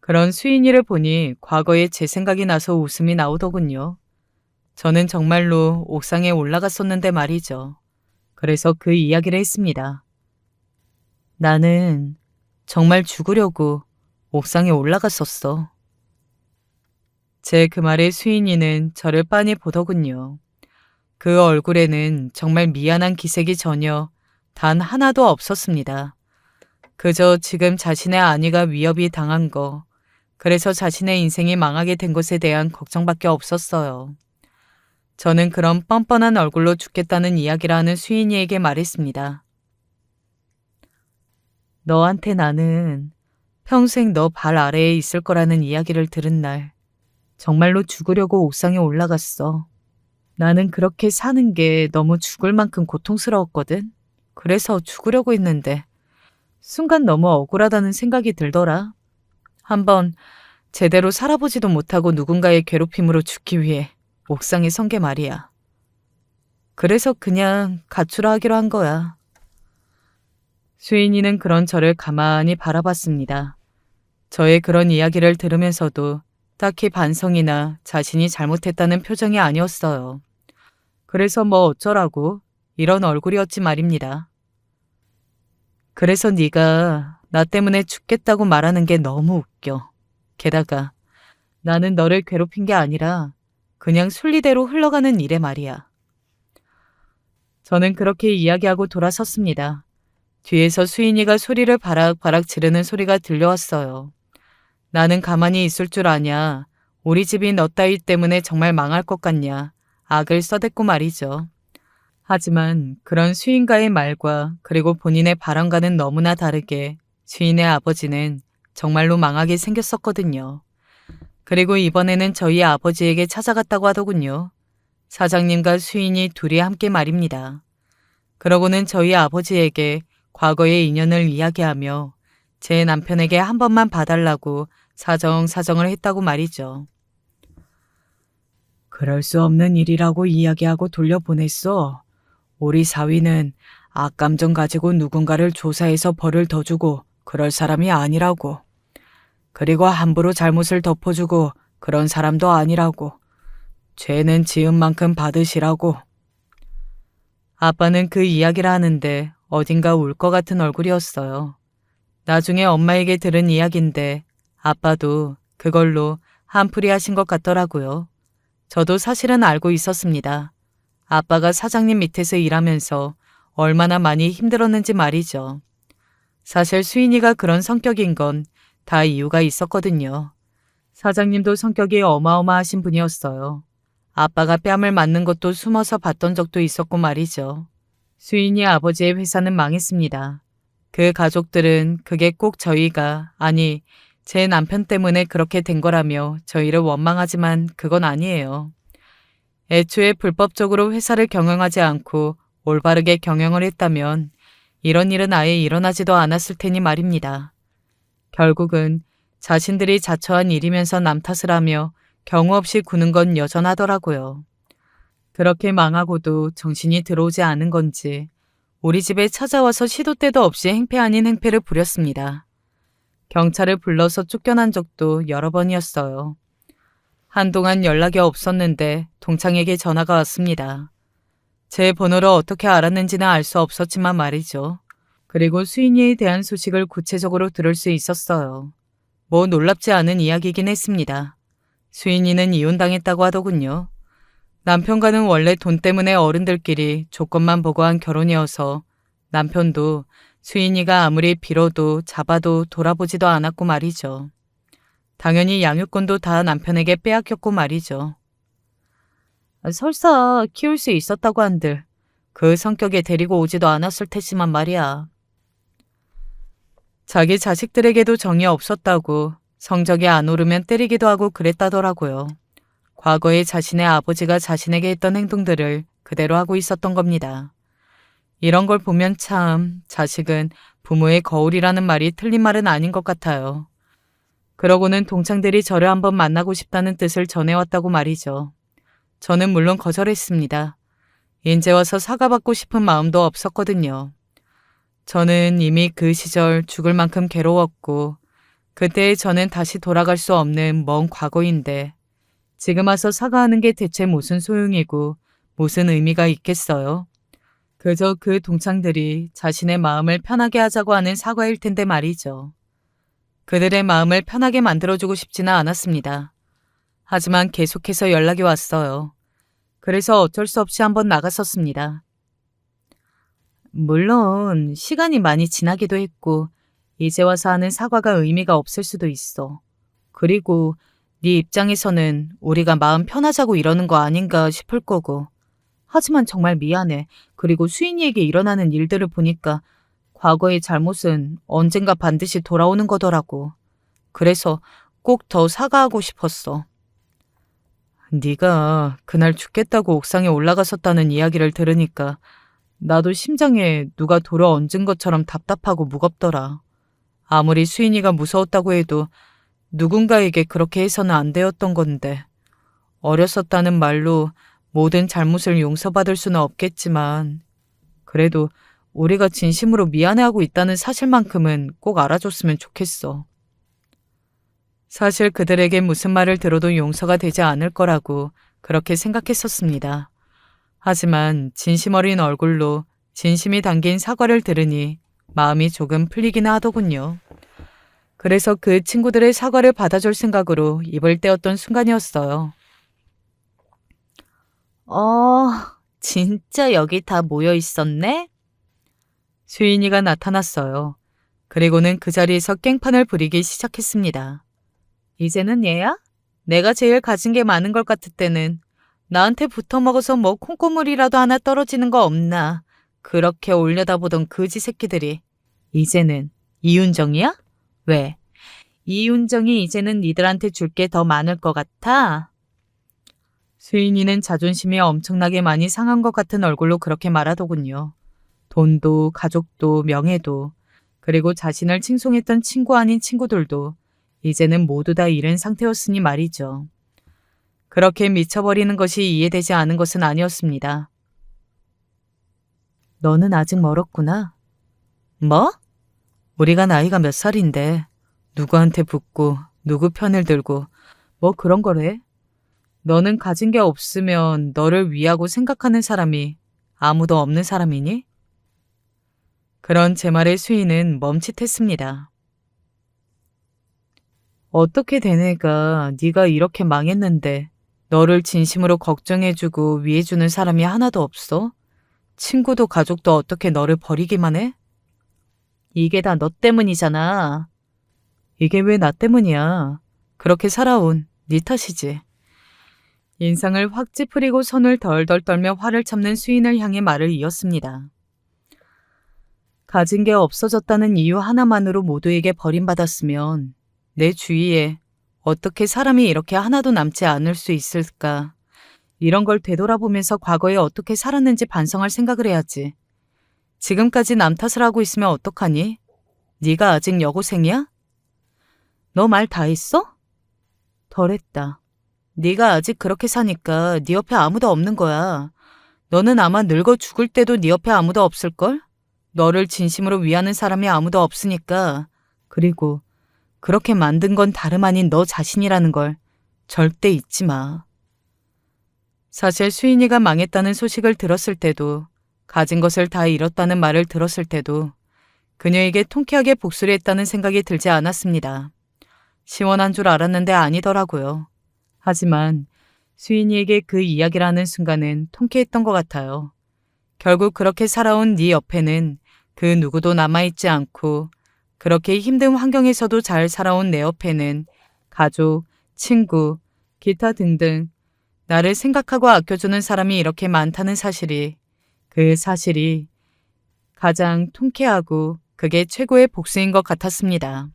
그런 수인이를 보니 과거에 제 생각이 나서 웃음이 나오더군요. 저는 정말로 옥상에 올라갔었는데 말이죠. 그래서 그 이야기를 했습니다. 나는 정말 죽으려고 옥상에 올라갔었어. 제 그 말에 수인이는 저를 빤히 보더군요. 그 얼굴에는 정말 미안한 기색이 전혀 단 하나도 없었습니다. 그저 지금 자신의 아내가 위협이 당한 거, 그래서 자신의 인생이 망하게 된 것에 대한 걱정밖에 없었어요. 저는 그런 뻔뻔한 얼굴로 죽겠다는 이야기를 하는 수인이에게 말했습니다. 너한테 나는 평생 너 발 아래에 있을 거라는 이야기를 들은 날 정말로 죽으려고 옥상에 올라갔어. 나는 그렇게 사는 게 너무 죽을 만큼 고통스러웠거든. 그래서 죽으려고 했는데 순간 너무 억울하다는 생각이 들더라. 한번 제대로 살아보지도 못하고 누군가의 괴롭힘으로 죽기 위해 옥상에 선 게 말이야. 그래서 그냥 가출을 하기로 한 거야. 수인이는 그런 저를 가만히 바라봤습니다. 저의 그런 이야기를 들으면서도 딱히 반성이나 자신이 잘못했다는 표정이 아니었어요. 그래서 뭐 어쩌라고 이런 얼굴이었지 말입니다. 그래서 네가 나 때문에 죽겠다고 말하는 게 너무 웃겨. 게다가 나는 너를 괴롭힌 게 아니라 그냥 순리대로 흘러가는 일에 말이야. 저는 그렇게 이야기하고 돌아섰습니다. 뒤에서 수인이가 소리를 바락바락 지르는 소리가 들려왔어요. 나는 가만히 있을 줄 아냐. 우리 집이 너 따위 때문에 정말 망할 것 같냐. 악을 써댔고 말이죠. 하지만 그런 수인가의 말과 그리고 본인의 바람과는 너무나 다르게 수인의 아버지는 정말로 망하게 생겼었거든요. 그리고 이번에는 저희 아버지에게 찾아갔다고 하더군요. 사장님과 수인이 둘이 함께 말입니다. 그러고는 저희 아버지에게 과거의 인연을 이야기하며 제 남편에게 한 번만 봐달라고 사정을 했다고 말이죠. 그럴 수 없는 일이라고 이야기하고 돌려보냈어. 우리 사위는 악감정 가지고 누군가를 조사해서 벌을 더 주고 그럴 사람이 아니라고. 그리고 함부로 잘못을 덮어주고 그런 사람도 아니라고. 죄는 지은 만큼 받으시라고. 아빠는 그 이야기를 하는데 어딘가 울 것 같은 얼굴이었어요. 나중에 엄마에게 들은 이야기인데 아빠도 그걸로 한풀이 하신 것 같더라고요. 저도 사실은 알고 있었습니다. 아빠가 사장님 밑에서 일하면서 얼마나 많이 힘들었는지 말이죠. 사실 수인이가 그런 성격인 건 다 이유가 있었거든요. 사장님도 성격이 어마어마하신 분이었어요. 아빠가 뺨을 맞는 것도 숨어서 봤던 적도 있었고 말이죠. 수인이 아버지의 회사는 망했습니다. 그 가족들은 그게 꼭 저희가, 아니, 제 남편 때문에 그렇게 된 거라며 저희를 원망하지만 그건 아니에요. 애초에 불법적으로 회사를 경영하지 않고 올바르게 경영을 했다면 이런 일은 아예 일어나지도 않았을 테니 말입니다. 결국은 자신들이 자처한 일이면서 남 탓을 하며 경우 없이 구는 건 여전하더라고요. 그렇게 망하고도 정신이 들어오지 않은 건지 우리 집에 찾아와서 시도 때도 없이 행패 아닌 행패를 부렸습니다. 경찰을 불러서 쫓겨난 적도 여러 번이었어요. 한동안 연락이 없었는데 동창에게 전화가 왔습니다. 제 번호를 어떻게 알았는지는 알 수 없었지만 말이죠. 그리고 수인이에 대한 소식을 구체적으로 들을 수 있었어요. 뭐 놀랍지 않은 이야기긴 했습니다. 수인이는 이혼당했다고 하더군요. 남편과는 원래 돈 때문에 어른들끼리 조건만 보고 한 결혼이어서 남편도 수인이가 아무리 빌어도 잡아도 돌아보지도 않았고 말이죠. 당연히 양육권도 다 남편에게 빼앗겼고 말이죠. 설사 키울 수 있었다고 한들 그 성격에 데리고 오지도 않았을 테지만 말이야. 자기 자식들에게도 정이 없었다고 성적이 안 오르면 때리기도 하고 그랬다더라고요. 과거에 자신의 아버지가 자신에게 했던 행동들을 그대로 하고 있었던 겁니다. 이런 걸 보면 참 자식은 부모의 거울이라는 말이 틀린 말은 아닌 것 같아요. 그러고는 동창들이 저를 한번 만나고 싶다는 뜻을 전해왔다고 말이죠. 저는 물론 거절했습니다. 인제 와서 사과받고 싶은 마음도 없었거든요. 저는 이미 그 시절 죽을 만큼 괴로웠고 그때의 저는 다시 돌아갈 수 없는 먼 과거인데 지금 와서 사과하는 게 대체 무슨 소용이고 무슨 의미가 있겠어요? 그저 그 동창들이 자신의 마음을 편하게 하자고 하는 사과일 텐데 말이죠. 그들의 마음을 편하게 만들어주고 싶지는 않았습니다. 하지만 계속해서 연락이 왔어요. 그래서 어쩔 수 없이 한번 나갔었습니다. 물론 시간이 많이 지나기도 했고 이제 와서 하는 사과가 의미가 없을 수도 있어. 그리고 네 입장에서는 우리가 마음 편하자고 이러는 거 아닌가 싶을 거고. 하지만 정말 미안해. 그리고 수인이에게 일어나는 일들을 보니까 과거의 잘못은 언젠가 반드시 돌아오는 거더라고. 그래서 꼭 더 사과하고 싶었어. 네가 그날 죽겠다고 옥상에 올라갔었다는 이야기를 들으니까 나도 심장에 누가 돌을 얹은 것처럼 답답하고 무겁더라. 아무리 수인이가 무서웠다고 해도 누군가에게 그렇게 해서는 안 되었던 건데. 어렸었다는 말로 모든 잘못을 용서받을 수는 없겠지만 그래도 우리가 진심으로 미안해하고 있다는 사실만큼은 꼭 알아줬으면 좋겠어. 사실 그들에게 무슨 말을 들어도 용서가 되지 않을 거라고 그렇게 생각했었습니다. 하지만 진심 어린 얼굴로 진심이 담긴 사과를 들으니 마음이 조금 풀리기는 하더군요. 그래서 그 친구들의 사과를 받아줄 생각으로 입을 떼었던 순간이었어요. 진짜 여기 다 모여 있었네? 수인이가 나타났어요. 그리고는 그 자리에서 깽판을 부리기 시작했습니다. 이제는 얘야? 내가 제일 가진 게 많은 것 같을 때는 나한테 붙어먹어서 뭐 콩고물이라도 하나 떨어지는 거 없나. 그렇게 올려다보던 그지 새끼들이 이제는 이윤정이야? 왜? 이윤정이 이제는 니들한테 줄 게 더 많을 것 같아? 수인이는 자존심이 엄청나게 많이 상한 것 같은 얼굴로 그렇게 말하더군요. 돈도 가족도 명예도 그리고 자신을 칭송했던 친구 아닌 친구들도 이제는 모두 다 잃은 상태였으니 말이죠. 그렇게 미쳐버리는 것이 이해되지 않은 것은 아니었습니다. 너는 아직 멀었구나. 뭐? 우리가 나이가 몇 살인데 누구한테 붙고 누구 편을 들고 뭐 그런 거래? 너는 가진 게 없으면 너를 위하고 생각하는 사람이 아무도 없는 사람이니? 그런 제 말에 수인은 멈칫했습니다. 어떻게 된 애가 네가 이렇게 망했는데 너를 진심으로 걱정해주고 위해주는 사람이 하나도 없어? 친구도 가족도 어떻게 너를 버리기만 해? 이게 다 너 때문이잖아. 이게 왜 나 때문이야? 그렇게 살아온 네 탓이지. 인상을 확 찌푸리고 손을 덜덜 떨며 화를 참는 수인을 향해 말을 이었습니다. 가진 게 없어졌다는 이유 하나만으로 모두에게 버림받았으면 내 주위에 어떻게 사람이 이렇게 하나도 남지 않을 수 있을까? 이런 걸 되돌아보면서 과거에 어떻게 살았는지 반성할 생각을 해야지. 지금까지 남 탓을 하고 있으면 어떡하니? 네가 아직 여고생이야? 너 말 다 했어? 덜했다. 네가 아직 그렇게 사니까 네 옆에 아무도 없는 거야. 너는 아마 늙어 죽을 때도 네 옆에 아무도 없을걸? 너를 진심으로 위하는 사람이 아무도 없으니까. 그리고 그렇게 만든 건 다름 아닌 너 자신이라는 걸 절대 잊지 마. 사실 수인이가 망했다는 소식을 들었을 때도, 가진 것을 다 잃었다는 말을 들었을 때도 그녀에게 통쾌하게 복수를 했다는 생각이 들지 않았습니다. 시원한 줄 알았는데 아니더라고요. 하지만 수인이에게 그 이야기를 하는 순간은 통쾌했던 것 같아요. 결국 그렇게 살아온 네 옆에는 그 누구도 남아있지 않고, 그렇게 힘든 환경에서도 잘 살아온 내 옆에는 가족, 친구, 기타 등등 나를 생각하고 아껴주는 사람이 이렇게 많다는 사실이, 그 사실이 가장 통쾌하고 그게 최고의 복수인 것 같았습니다.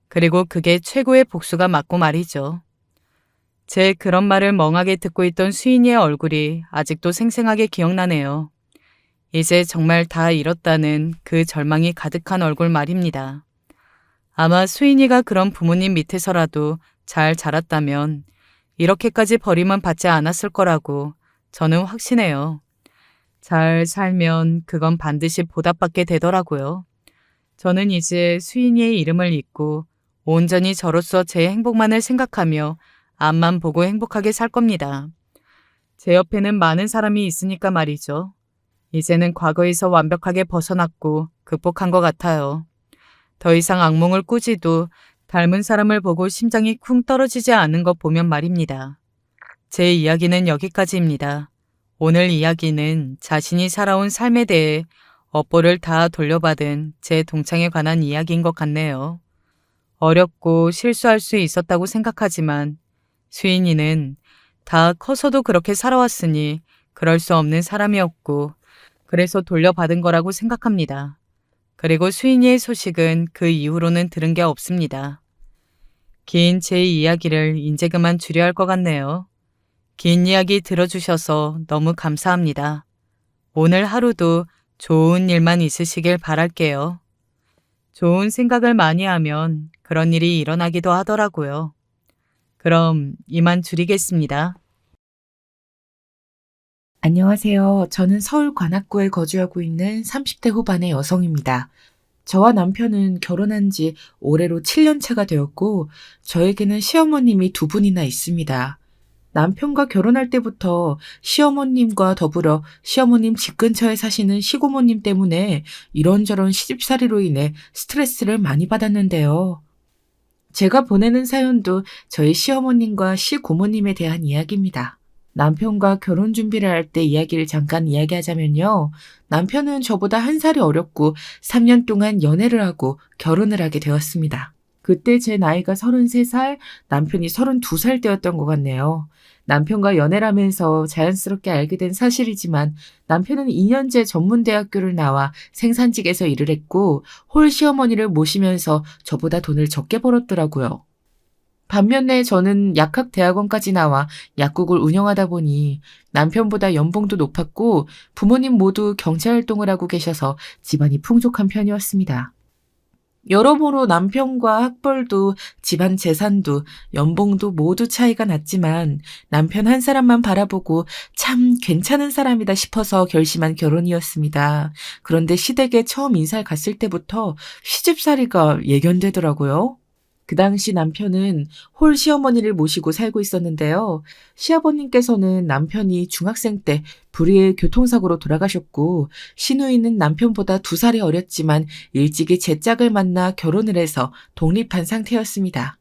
그리고 그게 최고의 복수가 맞고 말이죠. 제 그런 말을 멍하게 듣고 있던 수인이의 얼굴이 아직도 생생하게 기억나네요. 이제 정말 다 잃었다는 그 절망이 가득한 얼굴 말입니다. 아마 수인이가 그런 부모님 밑에서라도 잘 자랐다면 이렇게까지 버림은 받지 않았을 거라고 저는 확신해요. 잘 살면 그건 반드시 보답받게 되더라고요. 저는 이제 수인이의 이름을 잊고 온전히 저로서 제 행복만을 생각하며 앞만 보고 행복하게 살 겁니다. 제 옆에는 많은 사람이 있으니까 말이죠. 이제는 과거에서 완벽하게 벗어났고 극복한 것 같아요. 더 이상 악몽을 꾸지도 닮은 사람을 보고 심장이 쿵 떨어지지 않은 것 보면 말입니다. 제 이야기는 여기까지입니다. 오늘 이야기는 자신이 살아온 삶에 대해 업보를 다 돌려받은 제 동창에 관한 이야기인 것 같네요. 어렵고 실수할 수 있었다고 생각하지만 수인이는 다 커서도 그렇게 살아왔으니 그럴 수 없는 사람이었고, 그래서 돌려받은 거라고 생각합니다. 그리고 수인이의 소식은 그 이후로는 들은 게 없습니다. 긴 제 이야기를 이제 그만 줄여야 할 것 같네요. 긴 이야기 들어주셔서 너무 감사합니다. 오늘 하루도 좋은 일만 있으시길 바랄게요. 좋은 생각을 많이 하면 그런 일이 일어나기도 하더라고요. 그럼 이만 줄이겠습니다. 안녕하세요. 저는 서울 관악구에 거주하고 있는 30대 후반의 여성입니다. 저와 남편은 결혼한 지 올해로 7년 차가 되었고, 저에게는 시어머님이 두 분이나 있습니다. 남편과 결혼할 때부터 시어머님과 더불어 시어머님 집 근처에 사시는 시고모님 때문에 이런저런 시집살이로 인해 스트레스를 많이 받았는데요. 제가 보내는 사연도 저희 시어머님과 시고모님에 대한 이야기입니다. 남편과 결혼 준비를 할 때 이야기를 잠깐 이야기하자면요. 남편은 저보다 한 살이 어렸고 3년 동안 연애를 하고 결혼을 하게 되었습니다. 그때 제 나이가 33살, 남편이 32살 때였던 것 같네요. 남편과 연애를 하면서 자연스럽게 알게 된 사실이지만 남편은 2년제 전문대학교를 나와 생산직에서 일을 했고 홀 시어머니를 모시면서 저보다 돈을 적게 벌었더라고요. 반면에 저는 약학대학원까지 나와 약국을 운영하다 보니 남편보다 연봉도 높았고 부모님 모두 경제활동을 하고 계셔서 집안이 풍족한 편이었습니다. 여러모로 남편과 학벌도 집안 재산도 연봉도 모두 차이가 났지만 남편 한 사람만 바라보고 참 괜찮은 사람이다 싶어서 결심한 결혼이었습니다. 그런데 시댁에 처음 인사를 갔을 때부터 시집살이가 예견되더라고요. 그 당시 남편은 홀 시어머니를 모시고 살고 있었는데요. 시아버님께서는 남편이 중학생 때 불의의 교통사고로 돌아가셨고 시누이는 남편보다 2살이 어렸지만 일찍이 제 짝을 만나 결혼을 해서 독립한 상태였습니다.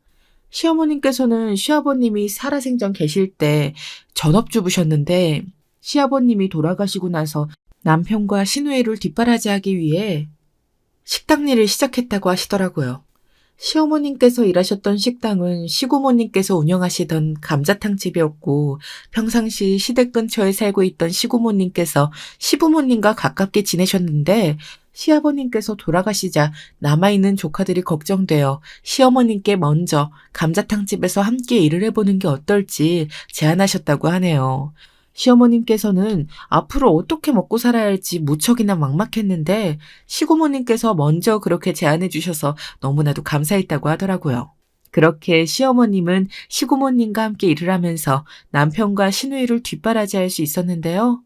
시어머님께서는 시아버님이 살아생전 계실 때 전업주부셨는데 시아버님이 돌아가시고 나서 남편과 시누이를 뒷바라지하기 위해 식당 일을 시작했다고 하시더라고요. 시어머님께서 일하셨던 식당은 시고모님께서 운영하시던 감자탕집이었고 평상시 시댁 근처에 살고 있던 시고모님께서 시부모님과 가깝게 지내셨는데 시아버님께서 돌아가시자 남아있는 조카들이 걱정되어 시어머님께 먼저 감자탕집에서 함께 일을 해보는 게 어떨지 제안하셨다고 하네요. 시어머님께서는 앞으로 어떻게 먹고 살아야 할지 무척이나 막막했는데 시고모님께서 먼저 그렇게 제안해 주셔서 너무나도 감사했다고 하더라고요. 그렇게 시어머님은 시고모님과 함께 일을 하면서 남편과 시누이를 뒷바라지할 수 있었는데요.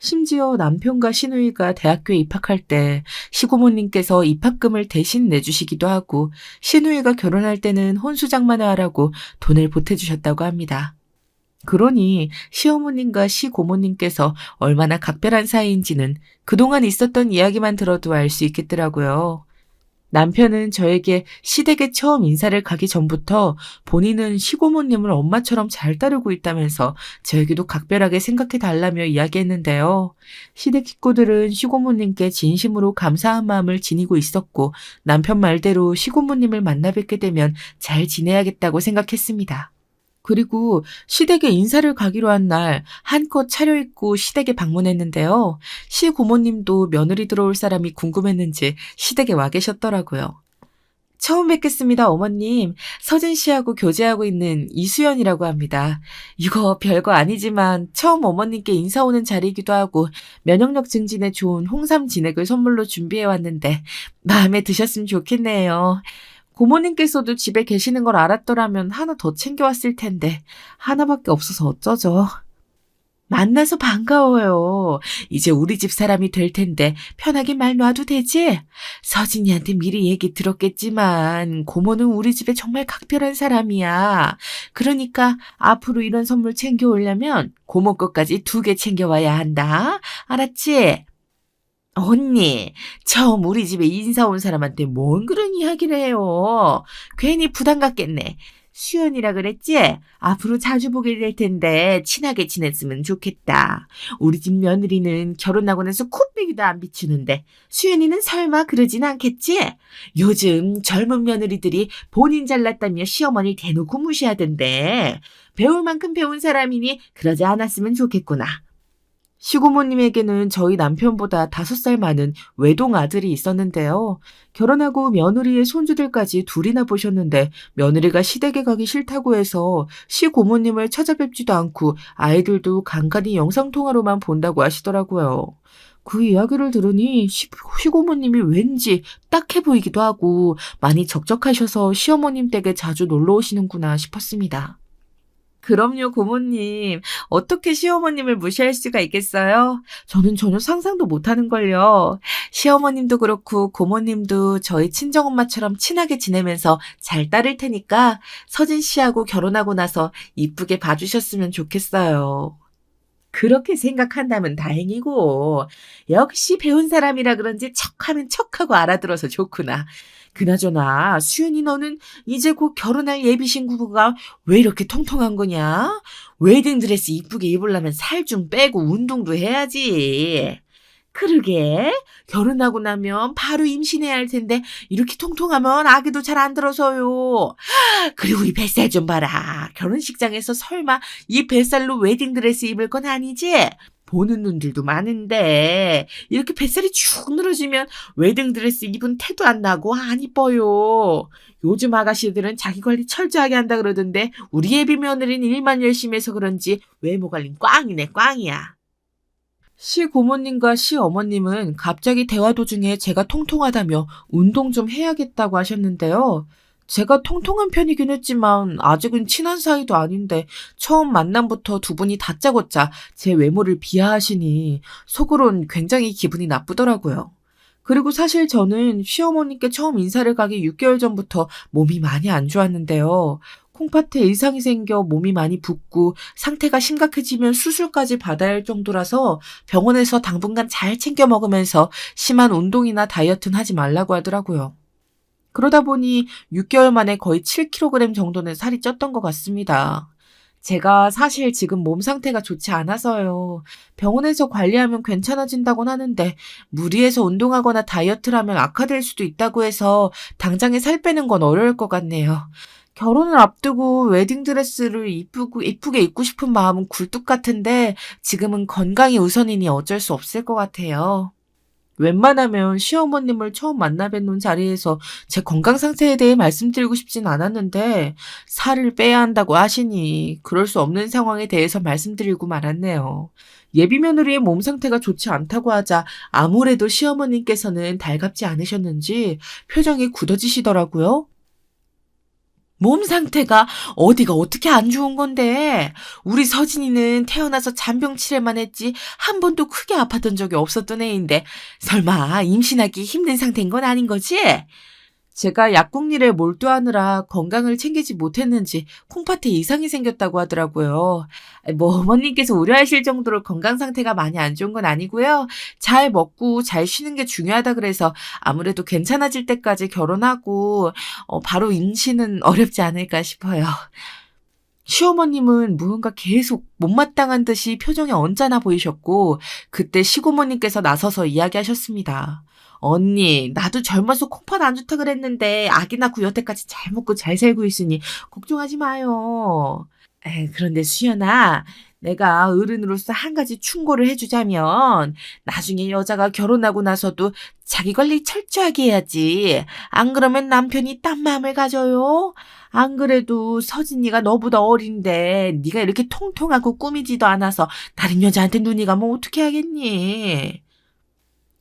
심지어 남편과 시누이가 대학교에 입학할 때 시고모님께서 입학금을 대신 내주시기도 하고 시누이가 결혼할 때는 혼수장만을 하라고 돈을 보태주셨다고 합니다. 그러니 시어머님과 시고모님께서 얼마나 각별한 사이인지는 그동안 있었던 이야기만 들어도 알 수 있겠더라고요. 남편은 저에게 시댁에 처음 인사를 가기 전부터 본인은 시고모님을 엄마처럼 잘 따르고 있다면서 저에게도 각별하게 생각해 달라며 이야기했는데요. 시댁 식구들은 시고모님께 진심으로 감사한 마음을 지니고 있었고 남편 말대로 시고모님을 만나 뵙게 되면 잘 지내야겠다고 생각했습니다. 그리고 시댁에 인사를 가기로 한 날 한껏 차려입고 시댁에 방문했는데요. 시고모님도 며느리 들어올 사람이 궁금했는지 시댁에 와 계셨더라고요. 처음 뵙겠습니다, 어머님. 서진 씨하고 교제하고 있는 이수연이라고 합니다. 이거 별거 아니지만 처음 어머님께 인사 오는 자리이기도 하고 면역력 증진에 좋은 홍삼 진액을 선물로 준비해 왔는데 마음에 드셨으면 좋겠네요. 고모님께서도 집에 계시는 걸 알았더라면 하나 더 챙겨왔을 텐데 하나밖에 없어서 어쩌죠. 만나서 반가워요. 이제 우리 집 사람이 될 텐데 편하게 말 놔도 되지? 서진이한테 미리 얘기 들었겠지만 고모는 우리 집에 정말 각별한 사람이야. 그러니까 앞으로 이런 선물 챙겨오려면 고모 것까지 2개 챙겨와야 한다. 알았지? 언니, 처음 우리 집에 인사 온 사람한테 뭔 그런 이야기를 해요. 괜히 부담 갖겠네. 수연이라 그랬지? 앞으로 자주 보게 될 텐데 친하게 지냈으면 좋겠다. 우리 집 며느리는 결혼하고 나서 코빼기도 안 비추는데 수연이는 설마 그러진 않겠지? 요즘 젊은 며느리들이 본인 잘났다며 시어머니 대놓고 무시하던데 배울 만큼 배운 사람이니 그러지 않았으면 좋겠구나. 시고모님에게는 저희 남편보다 5살 많은 외동 아들이 있었는데요. 결혼하고 며느리의 손주들까지 둘이나 보셨는데 며느리가 시댁에 가기 싫다고 해서 시고모님을 찾아뵙지도 않고 아이들도 간간히 영상통화로만 본다고 하시더라고요. 그 이야기를 들으니 시고모님이 왠지 딱해 보이기도 하고 많이 적적하셔서 시어머님 댁에 자주 놀러 오시는구나 싶었습니다. 그럼요, 고모님. 어떻게 시어머님을 무시할 수가 있겠어요? 저는 전혀 상상도 못하는걸요. 시어머님도 그렇고 고모님도 저희 친정엄마처럼 친하게 지내면서 잘 따를 테니까 서진 씨하고 결혼하고 나서 이쁘게 봐주셨으면 좋겠어요. 그렇게 생각한다면 다행이고 역시 배운 사람이라 그런지 척하면 척하고 알아들어서 좋구나. 그나저나 수연이 너는 이제 곧 결혼할 예비 신부가 왜 이렇게 통통한 거냐? 웨딩드레스 이쁘게 입으려면 살 좀 빼고 운동도 해야지. 그러게 결혼하고 나면 바로 임신해야 할 텐데 이렇게 통통하면 아기도 잘 안 들어서요. 그리고 이 뱃살 좀 봐라. 결혼식장에서 설마 이 뱃살로 웨딩드레스 입을 건 아니지? 보는 눈들도 많은데 이렇게 뱃살이 쭉 늘어지면 웨딩드레스 입은 태도 안 나고 안 이뻐요. 요즘 아가씨들은 자기 관리 철저하게 한다 그러던데 우리 예비 며느리는 일만 열심히 해서 그런지 외모 관리는 꽝이네 꽝이야. 시고모님과 시어머님은 갑자기 대화 도중에 제가 통통하다며 운동 좀 해야겠다고 하셨는데요. 제가 통통한 편이긴 했지만 아직은 친한 사이도 아닌데 처음 만남부터 두 분이 다짜고짜 제 외모를 비하하시니 속으론 굉장히 기분이 나쁘더라고요. 그리고 사실 저는 시어머님께 처음 인사를 가기 6개월 전부터 몸이 많이 안 좋았는데요. 콩팥에 이상이 생겨 몸이 많이 붓고 상태가 심각해지면 수술까지 받아야 할 정도라서 병원에서 당분간 잘 챙겨 먹으면서 심한 운동이나 다이어트는 하지 말라고 하더라고요. 그러다 보니 6개월 만에 거의 7kg 정도는 살이 쪘던 것 같습니다. 제가 사실 지금 몸 상태가 좋지 않아서요. 병원에서 관리하면 괜찮아진다곤 하는데 무리해서 운동하거나 다이어트를 하면 악화될 수도 있다고 해서 당장에 살 빼는 건 어려울 것 같네요. 결혼을 앞두고 웨딩드레스를 이쁘게 입고 싶은 마음은 굴뚝 같은데 지금은 건강이 우선이니 어쩔 수 없을 것 같아요. 웬만하면 시어머님을 처음 만나 뵙는 자리에서 제 건강 상태에 대해 말씀드리고 싶진 않았는데 살을 빼야 한다고 하시니 그럴 수 없는 상황에 대해서 말씀드리고 말았네요. 예비 며느리의 몸 상태가 좋지 않다고 하자 아무래도 시어머님께서는 달갑지 않으셨는지 표정이 굳어지시더라고요. 몸 상태가 어디가 어떻게 안 좋은 건데? 우리 서진이는 태어나서 잔병 치레만 했지 한 번도 크게 아팠던 적이 없었던 애인데 설마 임신하기 힘든 상태인 건 아닌 거지? 제가 약국 일에 몰두하느라 건강을 챙기지 못했는지 콩팥에 이상이 생겼다고 하더라고요. 어머님께서 우려하실 정도로 건강 상태가 많이 안 좋은 건 아니고요. 잘 먹고 잘 쉬는 게 중요하다 그래서 아무래도 괜찮아질 때까지 결혼하고 바로 임신은 어렵지 않을까 싶어요. 시어머님은 무언가 계속 못마땅한 듯이 표정이 언짢아 보이셨고 그때 시고모님께서 나서서 이야기하셨습니다. 언니, 나도 젊어서 콩팥 안 좋다 그랬는데 아기 낳고 여태까지 잘 먹고 잘 살고 있으니 걱정하지 마요. 그런데 수연아, 내가 어른으로서 한 가지 충고를 해주자면 나중에 여자가 결혼하고 나서도 자기 관리 철저하게 해야지. 안 그러면 남편이 딴 마음을 가져요. 안 그래도 서진이가 너보다 어린데 네가 이렇게 통통하고 꾸미지도 않아서 다른 여자한테 눈이 가면 어떻게 하겠니?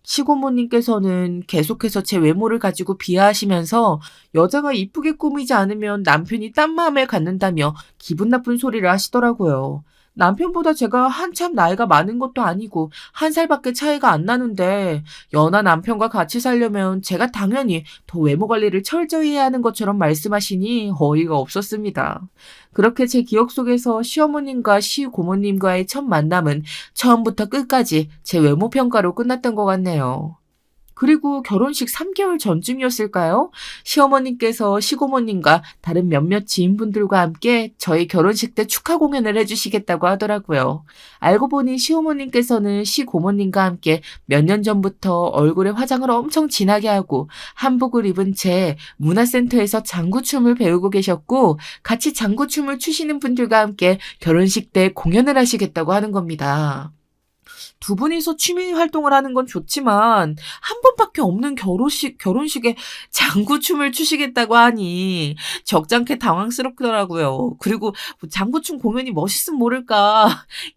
시고모님께서는 계속해서 제 외모를 가지고 비하하시면서 여자가 이쁘게 꾸미지 않으면 남편이 딴 마음을 갖는다며 기분 나쁜 소리를 하시더라고요. 남편보다 제가 한참 나이가 많은 것도 아니고 1살밖에 차이가 안 나는데 연하 남편과 같이 살려면 제가 당연히 더 외모 관리를 철저히 해야 하는 것처럼 말씀하시니 어이가 없었습니다. 그렇게 제 기억 속에서 시어머님과 시고모님과의 첫 만남은 처음부터 끝까지 제 외모 평가로 끝났던 것 같네요. 그리고 결혼식 3개월 전쯤이었을까요? 시어머님께서 시고모님과 다른 몇몇 지인분들과 함께 저희 결혼식 때 축하 공연을 해주시겠다고 하더라고요. 알고 보니 시어머님께서는 시고모님과 함께 몇 년 전부터 얼굴에 화장을 엄청 진하게 하고 한복을 입은 채 문화센터에서 장구춤을 배우고 계셨고 같이 장구춤을 추시는 분들과 함께 결혼식 때 공연을 하시겠다고 하는 겁니다. 두 분이서 취미 활동을 하는 건 좋지만 한 번밖에 없는 결혼식에 장구춤을 추시겠다고 하니 적잖게 당황스럽더라고요. 그리고 장구춤 공연이 멋있으면 모를까.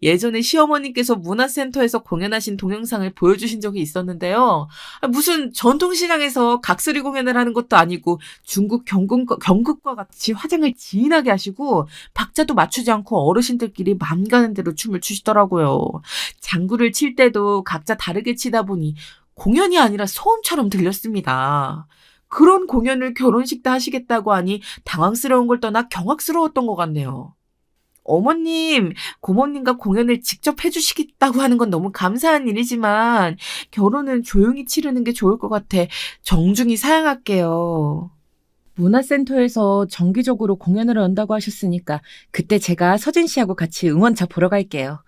예전에 시어머님께서 문화센터에서 공연하신 동영상을 보여주신 적이 있었는데요. 무슨 전통시장에서 각설이 공연을 하는 것도 아니고 중국 경극과 같이 화장을 진하게 하시고 박자도 맞추지 않고 어르신들끼리 맘 가는 대로 춤을 추시더라고요. 장구를 칠 때도 각자 다르게 치다 보니 공연이 아니라 소음처럼 들렸습니다. 그런 공연을 결혼식 때 하시겠다고 하니 당황스러운 걸 떠나 경악스러웠던 것 같네요. 어머님, 고모님과 공연을 직접 해주시겠다고 하는 건 너무 감사한 일이지만 결혼은 조용히 치르는 게 좋을 것 같아 정중히 사양할게요. 문화센터에서 정기적으로 공연을 한다고 하셨으니까 그때 제가 서진 씨하고 같이 응원차 보러 갈게요.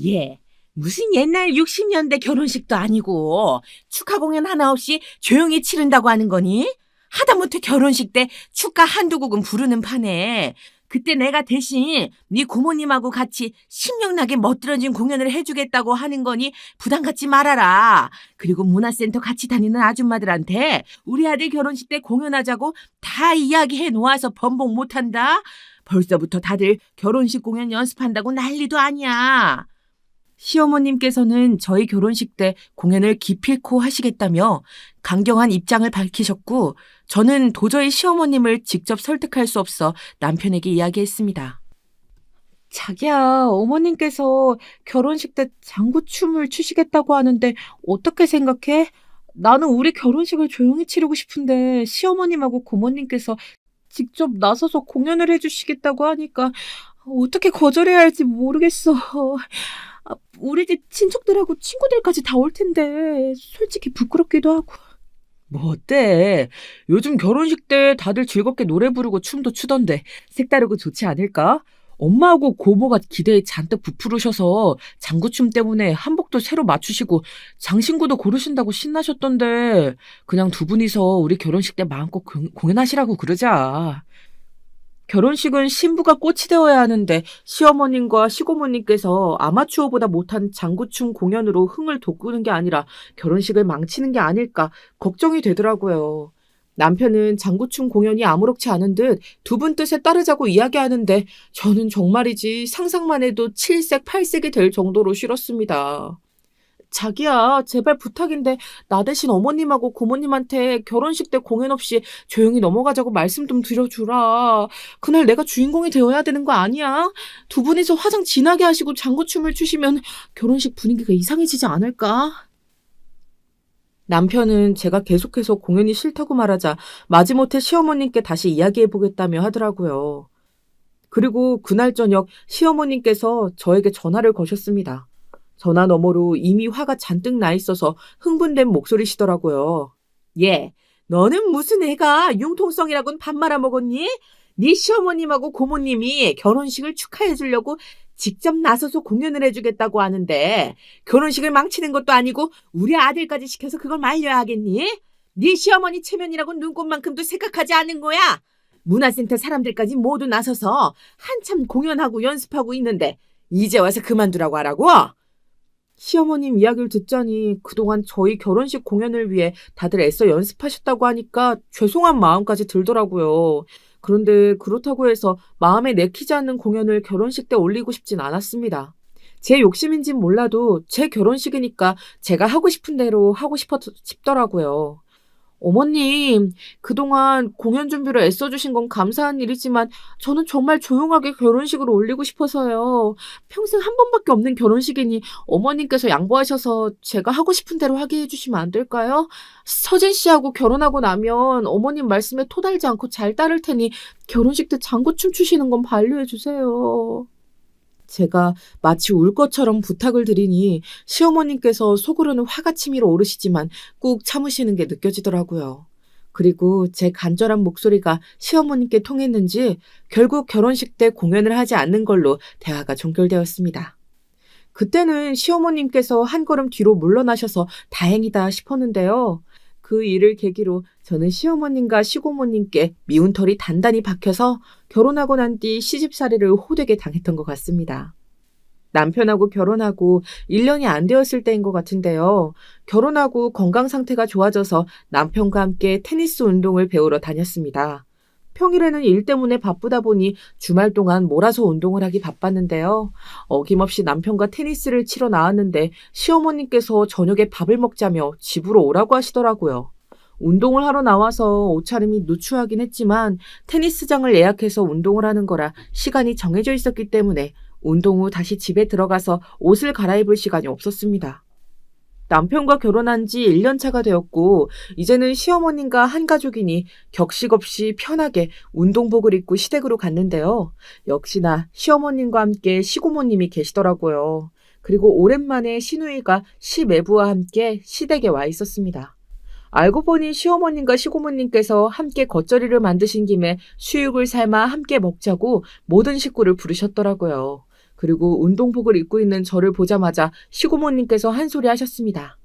예. 무슨 옛날 60년대 결혼식도 아니고 축하 공연 하나 없이 조용히 치른다고 하는 거니? 하다못해 결혼식 때 축가 한두 곡은 부르는 판에 그때 내가 대신 네 고모님하고 같이 신명나게 멋들어진 공연을 해주겠다고 하는 거니 부담 갖지 말아라. 그리고 문화센터 같이 다니는 아줌마들한테 우리 아들 결혼식 때 공연하자고 다 이야기해 놓아서 번복 못한다. 벌써부터 다들 결혼식 공연 연습한다고 난리도 아니야. 시어머님께서는 저희 결혼식 때 공연을 기필코 하시겠다며 강경한 입장을 밝히셨고 저는 도저히 시어머님을 직접 설득할 수 없어 남편에게 이야기했습니다. 자기야, 어머님께서 결혼식 때 장구춤을 추시겠다고 하는데 어떻게 생각해? 나는 우리 결혼식을 조용히 치르고 싶은데 시어머님하고 고모님께서 직접 나서서 공연을 해주시겠다고 하니까 어떻게 거절해야 할지 모르겠어. 우리 집 친척들하고 친구들까지 다 올 텐데 솔직히 부끄럽기도 하고. 뭐 어때? 요즘 결혼식 때 다들 즐겁게 노래 부르고 춤도 추던데 색다르고 좋지 않을까? 엄마하고 고모가 기대에 잔뜩 부풀으셔서 장구춤 때문에 한복도 새로 맞추시고 장신구도 고르신다고 신나셨던데 그냥 두 분이서 우리 결혼식 때 마음껏 공연하시라고 그러자. 결혼식은 신부가 꽃이 되어야 하는데 시어머님과 시고모님께서 아마추어보다 못한 장구춤 공연으로 흥을 돋구는 게 아니라 결혼식을 망치는 게 아닐까 걱정이 되더라고요. 남편은 장구춤 공연이 아무렇지 않은 듯 두 분 뜻에 따르자고 이야기하는데 저는 정말이지 상상만 해도 칠색 팔색이 될 정도로 싫었습니다. 자기야, 제발 부탁인데 나 대신 어머님하고 고모님한테 결혼식 때 공연 없이 조용히 넘어가자고 말씀 좀 드려주라. 그날 내가 주인공이 되어야 되는 거 아니야? 두 분이서 화장 진하게 하시고 장구춤을 추시면 결혼식 분위기가 이상해지지 않을까? 남편은 제가 계속해서 공연이 싫다고 말하자 마지못해 시어머님께 다시 이야기해보겠다며 하더라고요. 그리고 그날 저녁 시어머님께서 저에게 전화를 거셨습니다. 전화 너머로 이미 화가 잔뜩 나 있어서 흥분된 목소리시더라고요. 예, 너는 무슨 애가 융통성이라고는 밥 말아먹었니? 네 시어머님하고 고모님이 결혼식을 축하해 주려고 직접 나서서 공연을 해주겠다고 하는데 결혼식을 망치는 것도 아니고 우리 아들까지 시켜서 그걸 말려야 하겠니? 네 시어머니 체면이라고 눈꽃만큼도 생각하지 않는 거야. 문화센터 사람들까지 모두 나서서 한참 공연하고 연습하고 있는데 이제 와서 그만두라고 하라고? 시어머님 이야기를 듣자니 그동안 저희 결혼식 공연을 위해 다들 애써 연습하셨다고 하니까 죄송한 마음까지 들더라고요. 그런데 그렇다고 해서 마음에 내키지 않는 공연을 결혼식 때 올리고 싶진 않았습니다. 제 욕심인진 몰라도 제 결혼식이니까 제가 하고 싶은 대로 하고 싶더라고요. 어머님, 그동안 공연 준비를 애써주신 건 감사한 일이지만 저는 정말 조용하게 결혼식을 올리고 싶어서요. 평생 한 번밖에 없는 결혼식이니 어머님께서 양보하셔서 제가 하고 싶은 대로 하게 해주시면 안 될까요? 서진 씨하고 결혼하고 나면 어머님 말씀에 토달지 않고 잘 따를 테니 결혼식 때 장구춤 추시는 건 반려해주세요. 제가 마치 울 것처럼 부탁을 드리니 시어머님께서 속으로는 화가 치밀어 오르시지만 꾹 참으시는 게 느껴지더라고요. 그리고 제 간절한 목소리가 시어머님께 통했는지 결국 결혼식 때 공연을 하지 않는 걸로 대화가 종결되었습니다. 그때는 시어머님께서 한 걸음 뒤로 물러나셔서 다행이다 싶었는데요. 그 일을 계기로 저는 시어머님과 시고모님께 미운 털이 단단히 박혀서 결혼하고 난 뒤 시집살이를 호되게 당했던 것 같습니다. 남편하고 결혼하고 1년이 안 되었을 때인 것 같은데요. 결혼하고 건강 상태가 좋아져서 남편과 함께 테니스 운동을 배우러 다녔습니다. 평일에는 일 때문에 바쁘다 보니 주말 동안 몰아서 운동을 하기 바빴는데요. 어김없이 남편과 테니스를 치러 나왔는데 시어머님께서 저녁에 밥을 먹자며 집으로 오라고 하시더라고요. 운동을 하러 나와서 옷차림이 누추하긴 했지만 테니스장을 예약해서 운동을 하는 거라 시간이 정해져 있었기 때문에 운동 후 다시 집에 들어가서 옷을 갈아입을 시간이 없었습니다. 남편과 결혼한 지 1년 차가 되었고 이제는 시어머님과 한 가족이니 격식 없이 편하게 운동복을 입고 시댁으로 갔는데요. 역시나 시어머님과 함께 시고모님이 계시더라고요. 그리고 오랜만에 시누이가 시매부와 함께 시댁에 와 있었습니다. 알고 보니 시어머님과 시고모님께서 함께 겉절이를 만드신 김에 수육을 삶아 함께 먹자고 모든 식구를 부르셨더라고요. 그리고 운동복을 입고 있는 저를 보자마자 시고모님께서 한 소리 하셨습니다.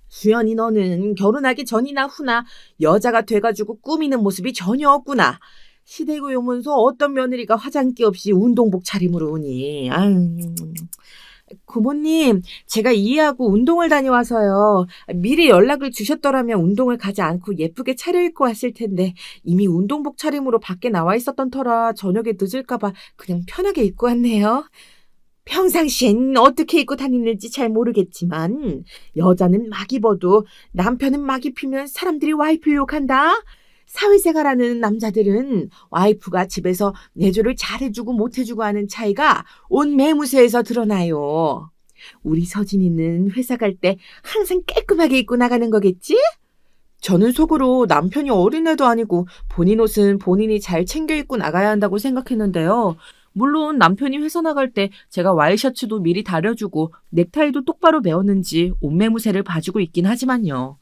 수연이 너는 결혼하기 전이나 후나 여자가 돼가지고 꾸미는 모습이 전혀 없구나. 시댁에 오면서 어떤 며느리가 화장기 없이 운동복 차림으로 오니. 고모님, 제가 이해하고 운동을 다녀와서요. 미리 연락을 주셨더라면 운동을 가지 않고 예쁘게 차려입고 왔을 텐데 이미 운동복 차림으로 밖에 나와 있었던 터라 저녁에 늦을까봐 그냥 편하게 입고 왔네요. 평상시엔 어떻게 입고 다니는지 잘 모르겠지만 여자는 막 입어도 남편은 막 입히면 사람들이 와이프 욕한다. 사회생활하는 남자들은 와이프가 집에서 내조를 잘해주고 못해주고 하는 차이가 온 매무새에서 드러나요. 우리 서진이는 회사 갈 때 항상 깔끔하게 입고 나가는 거겠지? 저는 속으로 남편이 어린애도 아니고 본인 옷은 본인이 잘 챙겨 입고 나가야 한다고 생각했는데요. 물론 남편이 회사 나갈 때 제가 와이셔츠도 미리 다려주고 넥타이도 똑바로 매었는지 옷매무새를 봐주고 있긴 하지만요.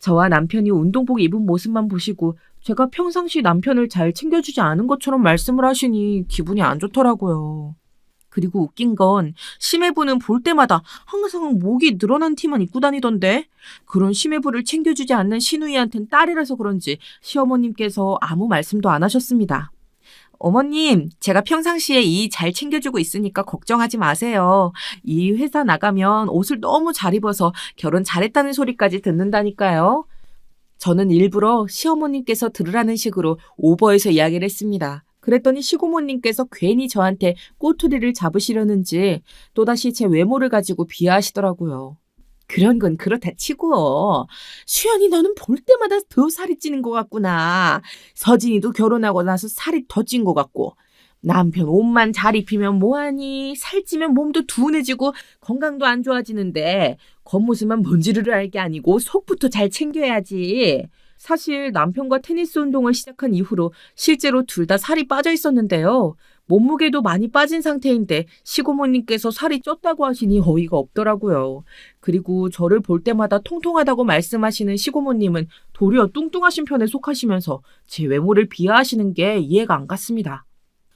저와 남편이 운동복 입은 모습만 보시고 제가 평상시 남편을 잘 챙겨주지 않은 것처럼 말씀을 하시니 기분이 안 좋더라고요. 그리고 웃긴 건 심해부는 볼 때마다 항상 목이 늘어난 티만 입고 다니던데 그런 심해부를 챙겨주지 않는 시누이한텐 딸이라서 그런지 시어머님께서 아무 말씀도 안 하셨습니다. 어머님, 제가 평상시에 이 잘 챙겨주고 있으니까 걱정하지 마세요. 이 회사 나가면 옷을 너무 잘 입어서 결혼 잘했다는 소리까지 듣는다니까요. 저는 일부러 시어머님께서 들으라는 식으로 오버해서 이야기를 했습니다. 그랬더니 시고모님께서 괜히 저한테 꼬투리를 잡으시려는지 또다시 제 외모를 가지고 비하하시더라고요. 그런 건 그렇다 치고 수연이 너는 볼 때마다 더 살이 찌는 것 같구나. 서진이도 결혼하고 나서 살이 더 찐 것 같고 남편 옷만 잘 입히면 뭐하니 살찌면 몸도 둔해지고 건강도 안 좋아지는데 겉모습만 뭔지를 알 게 아니고 속부터 잘 챙겨야지. 사실 남편과 테니스 운동을 시작한 이후로 실제로 둘 다 살이 빠져 있었는데요. 몸무게도 많이 빠진 상태인데 시고모님께서 살이 쪘다고 하시니 어이가 없더라고요. 그리고 저를 볼 때마다 통통하다고 말씀하시는 시고모님은 도리어 뚱뚱하신 편에 속하시면서 제 외모를 비하하시는 게 이해가 안 갔습니다.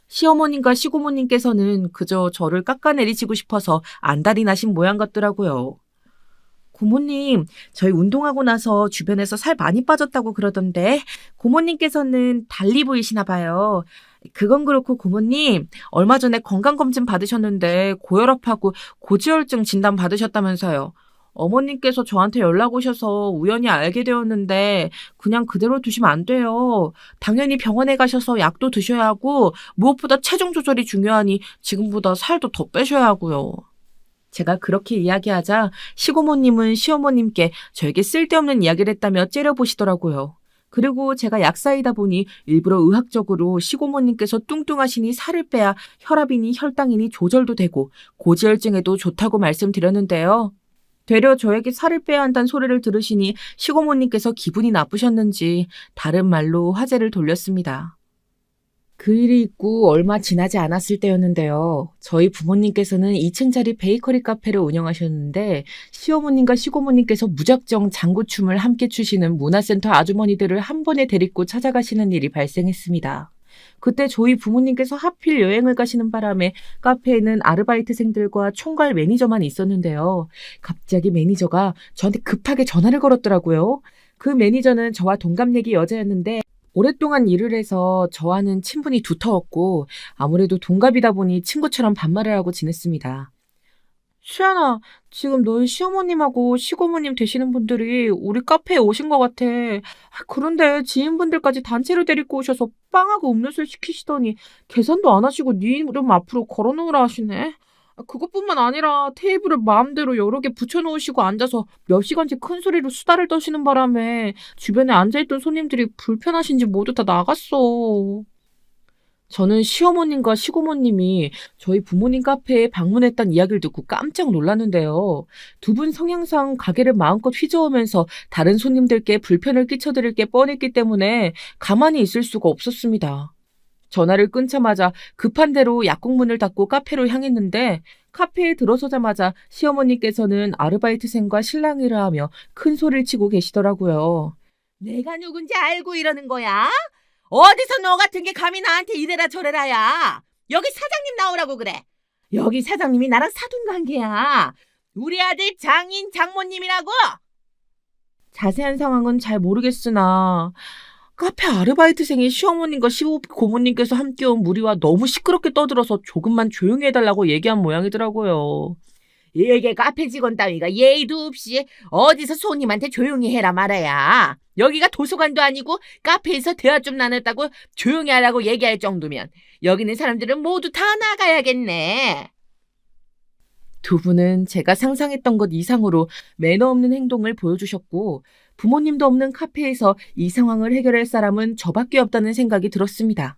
시어머님과 시고모님께서는 그저 저를 깎아내리시고 싶어서 안달이 나신 모양 같더라고요. 고모님, 저희 운동하고 나서 주변에서 살 많이 빠졌다고 그러던데 고모님께서는 달리 보이시나 봐요. 그건 그렇고 고모님, 얼마 전에 건강검진 받으셨는데 고혈압하고 고지혈증 진단 받으셨다면서요. 어머님께서 저한테 연락 오셔서 우연히 알게 되었는데 그냥 그대로 두시면 안 돼요. 당연히 병원에 가셔서 약도 드셔야 하고 무엇보다 체중 조절이 중요하니 지금보다 살도 더 빼셔야 하고요. 제가 그렇게 이야기하자 시고모님은 시어머님께 저에게 쓸데없는 이야기를 했다며 째려보시더라고요. 그리고 제가 약사이다 보니 일부러 의학적으로 시고모님께서 뚱뚱하시니 살을 빼야 혈압이니 혈당이니 조절도 되고 고지혈증에도 좋다고 말씀드렸는데요. 되려 저에게 살을 빼야 한다는 소리를 들으시니 시고모님께서 기분이 나쁘셨는지 다른 말로 화제를 돌렸습니다. 그 일이 있고 얼마 지나지 않았을 때였는데요. 저희 부모님께서는 2층짜리 베이커리 카페를 운영하셨는데 시어머님과 시고모님께서 무작정 장구춤을 함께 추시는 문화센터 아주머니들을 한 번에 데리고 찾아가시는 일이 발생했습니다. 그때 저희 부모님께서 하필 여행을 가시는 바람에 카페에는 아르바이트생들과 총괄 매니저만 있었는데요. 갑자기 매니저가 저한테 급하게 전화를 걸었더라고요. 그 매니저는 저와 동갑내기 여자였는데 오랫동안 일을 해서 저와는 친분이 두터웠고 아무래도 동갑이다 보니 친구처럼 반말을 하고 지냈습니다. 수연아, 지금 너희 시어머님하고 시고모님 되시는 분들이 우리 카페에 오신 것 같아. 그런데 지인분들까지 단체로 데리고 오셔서 빵하고 음료수를 시키시더니 계산도 안 하시고 네 이름 앞으로 걸어놓으라 하시네. 그것뿐만 아니라 테이블을 마음대로 여러 개 붙여놓으시고 앉아서 몇 시간째 큰 소리로 수다를 떠시는 바람에 주변에 앉아있던 손님들이 불편하신지 모두 다 나갔어. 저는 시어머님과 시고모님이 저희 부모님 카페에 방문했다는 이야기를 듣고 깜짝 놀랐는데요. 두 분 성향상 가게를 마음껏 휘저으면서 다른 손님들께 불편을 끼쳐드릴 게 뻔했기 때문에 가만히 있을 수가 없었습니다. 전화를 끊자마자 급한 대로 약국문을 닫고 카페로 향했는데 카페에 들어서자마자 시어머니께서는 아르바이트생과 실랑이를 하며 큰 소리를 치고 계시더라고요. 내가 누군지 알고 이러는 거야? 어디서 너 같은 게 감히 나한테 이래라 저래라야. 여기 사장님 나오라고 그래. 여기 사장님이 나랑 사돈관계야. 우리 아들 장인 장모님이라고. 자세한 상황은 잘 모르겠으나 카페 아르바이트생이 시어머님과 시고모님께서 함께 온 무리와 너무 시끄럽게 떠들어서 조금만 조용히 해달라고 얘기한 모양이더라고요. 이게 카페 직원 따위가 예의도 없이 어디서 손님한테 조용히 해라 말아야. 여기가 도서관도 아니고 카페에서 대화 좀 나눴다고 조용히 하라고 얘기할 정도면 여기 있는 사람들은 모두 다 나가야겠네. 두 분은 제가 상상했던 것 이상으로 매너 없는 행동을 보여주셨고 부모님도 없는 카페에서 이 상황을 해결할 사람은 저밖에 없다는 생각이 들었습니다.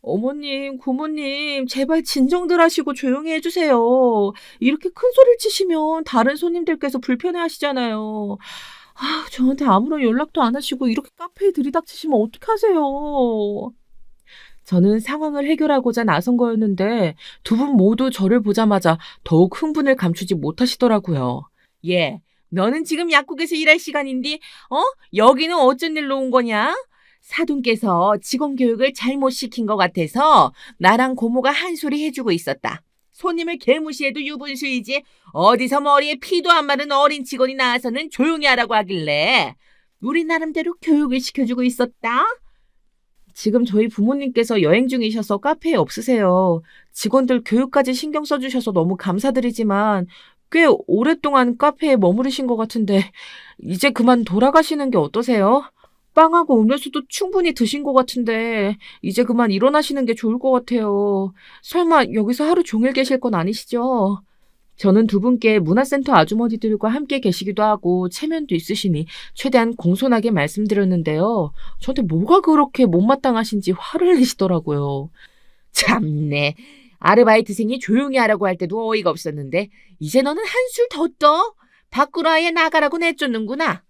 어머님, 고모님, 제발 진정들 하시고 조용히 해주세요. 이렇게 큰 소리를 치시면 다른 손님들께서 불편해 하시잖아요. 저한테 아무런 연락도 안 하시고 이렇게 카페에 들이닥치시면 어떡하세요? 저는 상황을 해결하고자 나선 거였는데 두 분 모두 저를 보자마자 더욱 흥분을 감추지 못하시더라고요. 예, 너는 지금 약국에서 일할 시간인데, 여기는 어쩐 일로 온 거냐? 사돈께서 직원 교육을 잘못 시킨 것 같아서 나랑 고모가 한 소리 해주고 있었다. 손님을 개무시해도 유분수이지 어디서 머리에 피도 안 마른 어린 직원이 나와서는 조용히 하라고 하길래 우리 나름대로 교육을 시켜주고 있었다. 지금 저희 부모님께서 여행 중이셔서 카페에 없으세요. 직원들 교육까지 신경 써주셔서 너무 감사드리지만 꽤 오랫동안 카페에 머무르신 것 같은데 이제 그만 돌아가시는 게 어떠세요? 빵하고 음료수도 충분히 드신 것 같은데 이제 그만 일어나시는 게 좋을 것 같아요. 설마 여기서 하루 종일 계실 건 아니시죠? 저는 두 분께 문화센터 아주머니들과 함께 계시기도 하고 체면도 있으시니 최대한 공손하게 말씀드렸는데요. 저한테 뭐가 그렇게 못마땅하신지 화를 내시더라고요. 참네. 아르바이트생이 조용히 하라고 할 때도 어이가 없었는데 이제 너는 한술 더 떠? 밖으로 아예 나가라고 내쫓는구나.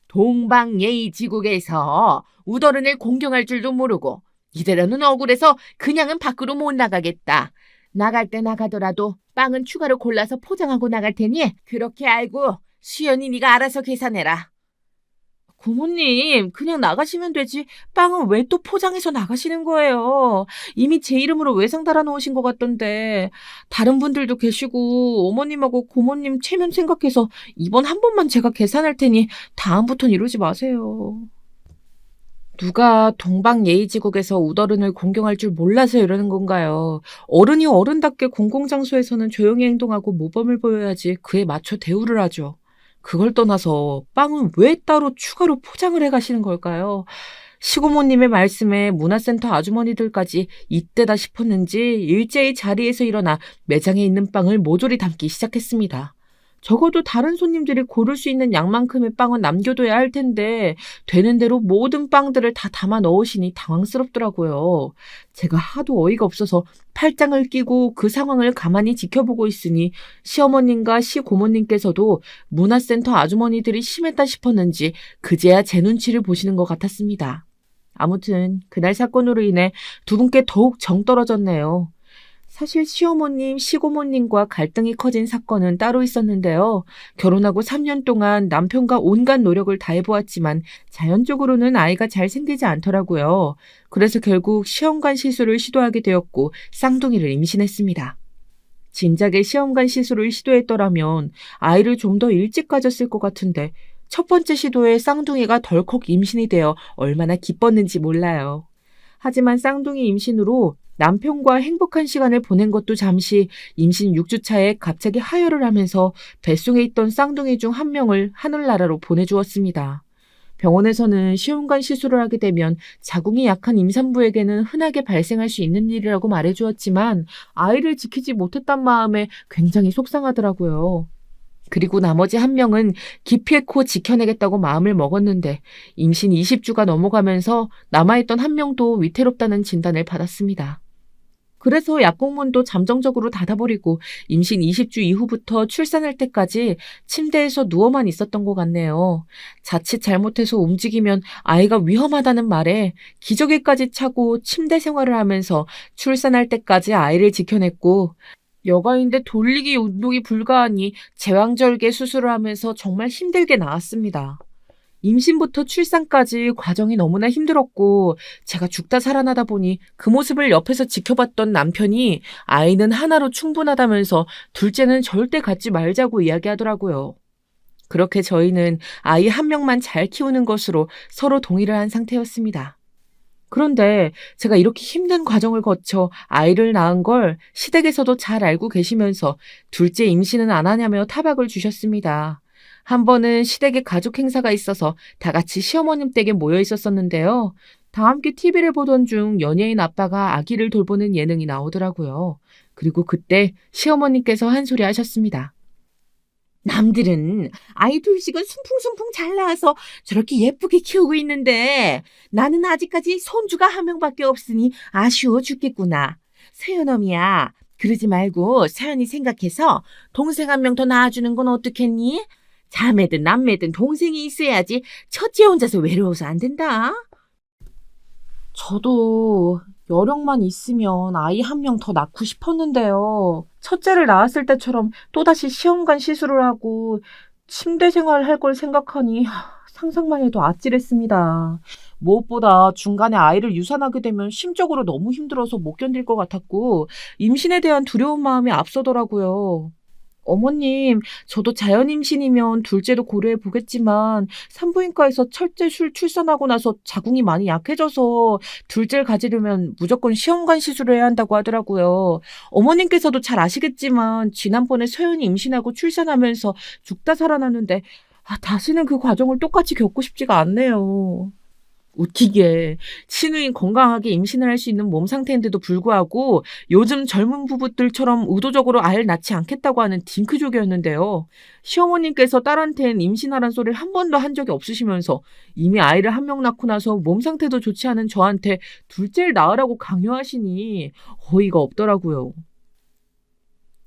동방예의지국에서 우더른을 공경할 줄도 모르고 이대로는 억울해서 그냥은 밖으로 못 나가겠다. 나갈 때 나가더라도 빵은 추가로 골라서 포장하고 나갈 테니 그렇게 알고 수연이 네가 알아서 계산해라. 고모님, 그냥 나가시면 되지. 빵은 왜 또 포장해서 나가시는 거예요? 이미 제 이름으로 외상 달아놓으신 것 같던데. 다른 분들도 계시고 어머님하고 고모님 체면 생각해서 이번 한 번만 제가 계산할 테니 다음부턴 이러지 마세요. 누가 동방예의지국에서 우더른을 공경할 줄 몰라서 이러는 건가요? 어른이 어른답게 공공장소에서는 조용히 행동하고 모범을 보여야지 그에 맞춰 대우를 하죠. 그걸 떠나서 빵은 왜 따로 추가로 포장을 해가시는 걸까요? 시고모님의 말씀에 문화센터 아주머니들까지 이때다 싶었는지 일제히 자리에서 일어나 매장에 있는 빵을 모조리 담기 시작했습니다. 적어도 다른 손님들이 고를 수 있는 양만큼의 빵은 남겨둬야 할 텐데 되는 대로 모든 빵들을 다 담아 넣으시니 당황스럽더라고요. 제가 하도 어이가 없어서 팔짱을 끼고 그 상황을 가만히 지켜보고 있으니 시어머님과 시고모님께서도 문화센터 아주머니들이 심했다 싶었는지 그제야 제 눈치를 보시는 것 같았습니다. 아무튼 그날 사건으로 인해 두 분께 더욱 정 떨어졌네요. 사실 시어머님, 시고모님과 갈등이 커진 사건은 따로 있었는데요. 결혼하고 3년 동안 남편과 온갖 노력을 다해보았지만 자연적으로는 아이가 잘 생기지 않더라고요. 그래서 결국 시험관 시술을 시도하게 되었고 쌍둥이를 임신했습니다. 진작에 시험관 시술을 시도했더라면 아이를 좀 더 일찍 가졌을 것 같은데 첫 번째 시도에 쌍둥이가 덜컥 임신이 되어 얼마나 기뻤는지 몰라요. 하지만 쌍둥이 임신으로 남편과 행복한 시간을 보낸 것도 잠시 임신 6주 차에 갑자기 하혈을 하면서 뱃속에 있던 쌍둥이 중 한 명을 하늘나라로 보내주었습니다. 병원에서는 시험관 시술을 하게 되면 자궁이 약한 임산부에게는 흔하게 발생할 수 있는 일이라고 말해주었지만 아이를 지키지 못했단 마음에 굉장히 속상하더라고요. 그리고 나머지 한 명은 기필코 지켜내겠다고 마음을 먹었는데 임신 20주가 넘어가면서 남아있던 한 명도 위태롭다는 진단을 받았습니다. 그래서 약국문도 잠정적으로 닫아버리고 임신 20주 이후부터 출산할 때까지 침대에서 누워만 있었던 것 같네요. 자칫 잘못해서 움직이면 아이가 위험하다는 말에 기저귀까지 차고 침대 생활을 하면서 출산할 때까지 아이를 지켜냈고 여가인데 돌리기 운동이 불가하니 제왕절개 수술을 하면서 정말 힘들게 낳았습니다. 임신부터 출산까지 과정이 너무나 힘들었고 제가 죽다 살아나다 보니 그 모습을 옆에서 지켜봤던 남편이 아이는 하나로 충분하다면서 둘째는 절대 갖지 말자고 이야기하더라고요. 그렇게 저희는 아이 한 명만 잘 키우는 것으로 서로 동의를 한 상태였습니다. 그런데 제가 이렇게 힘든 과정을 거쳐 아이를 낳은 걸 시댁에서도 잘 알고 계시면서 둘째 임신은 안 하냐며 타박을 주셨습니다. 한 번은 시댁에 가족 행사가 있어서 다 같이 시어머님 댁에 모여 있었었는데요. 다 함께 TV를 보던 중 연예인 아빠가 아기를 돌보는 예능이 나오더라고요. 그리고 그때 시어머님께서 한 소리 하셨습니다. 남들은 아이 둘씩은 순풍순풍 잘 낳아서 저렇게 예쁘게 키우고 있는데 나는 아직까지 손주가 한 명밖에 없으니 아쉬워 죽겠구나. 서연엄이야. 그러지 말고 서연이 생각해서 동생 한 명 더 낳아주는 건 어떻겠니? 자매든 남매든 동생이 있어야지 첫째 혼자서 외로워서 안 된다. 저도 여력만 있으면 아이 한 명 더 낳고 싶었는데요. 첫째를 낳았을 때처럼 또다시 시험관 시술을 하고 침대 생활할 걸 생각하니 상상만 해도 아찔했습니다. 무엇보다 중간에 아이를 유산하게 되면 심적으로 너무 힘들어서 못 견딜 것 같았고 임신에 대한 두려운 마음이 앞서더라고요. 어머님, 저도 자연 임신이면 둘째도 고려해 보겠지만 산부인과에서 첫째 출산하고 나서 자궁이 많이 약해져서 둘째를 가지려면 무조건 시험관 시술을 해야 한다고 하더라고요. 어머님께서도 잘 아시겠지만 지난번에 서연이 임신하고 출산하면서 죽다 살아났는데 다시는 그 과정을 똑같이 겪고 싶지가 않네요. 웃기게 신우인 건강하게 임신을 할 수 있는 몸 상태인데도 불구하고 요즘 젊은 부부들처럼 의도적으로 아이를 낳지 않겠다고 하는 딩크족이었는데요. 시어머님께서 딸한테는 임신하란 소리를 한 번도 한 적이 없으시면서 이미 아이를 한 명 낳고 나서 몸 상태도 좋지 않은 저한테 둘째를 낳으라고 강요하시니 어이가 없더라고요.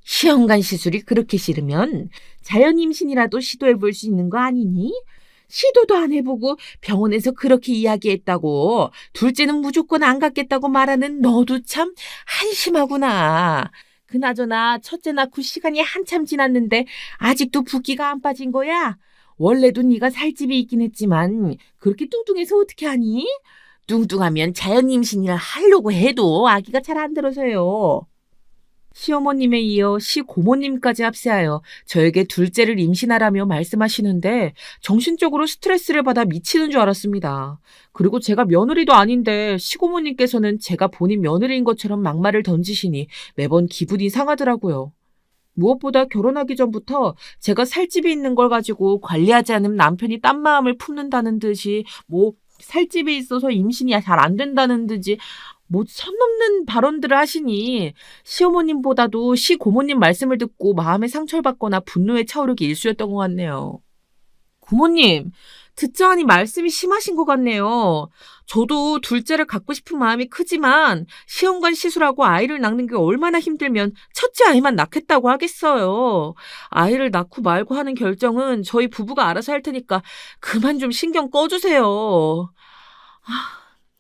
시험관 시술이 그렇게 싫으면 자연 임신이라도 시도해 볼 수 있는 거 아니니? 시도도 안 해보고 병원에서 그렇게 이야기했다고 둘째는 무조건 안 갖겠다고 말하는 너도 참 한심하구나. 그나저나 첫째 낳고 시간이 한참 지났는데 아직도 붓기가 안 빠진 거야? 원래도 네가 살집이 있긴 했지만 그렇게 뚱뚱해서 어떻게 하니? 뚱뚱하면 자연 임신을 하려고 해도 아기가 잘 안 들어서요. 시어머님에 이어 시고모님까지 합세하여 저에게 둘째를 임신하라며 말씀하시는데 정신적으로 스트레스를 받아 미치는 줄 알았습니다. 그리고 제가 며느리도 아닌데 시고모님께서는 제가 본인 며느리인 것처럼 막말을 던지시니 매번 기분이 상하더라고요. 무엇보다 결혼하기 전부터 제가 살집이 있는 걸 가지고 관리하지 않으면 남편이 딴 마음을 품는다는 듯이 살집이 있어서 임신이 잘 안 된다는 듯이 선 넘는 발언들을 하시니 시어머님보다도 시고모님 말씀을 듣고 마음에 상처를 받거나 분노에 차오르기 일쑤였던 것 같네요. 고모님, 듣자 하니 말씀이 심하신 것 같네요. 저도 둘째를 갖고 싶은 마음이 크지만 시험관 시술하고 아이를 낳는 게 얼마나 힘들면 첫째 아이만 낳겠다고 하겠어요. 아이를 낳고 말고 하는 결정은 저희 부부가 알아서 할 테니까 그만 좀 신경 꺼주세요.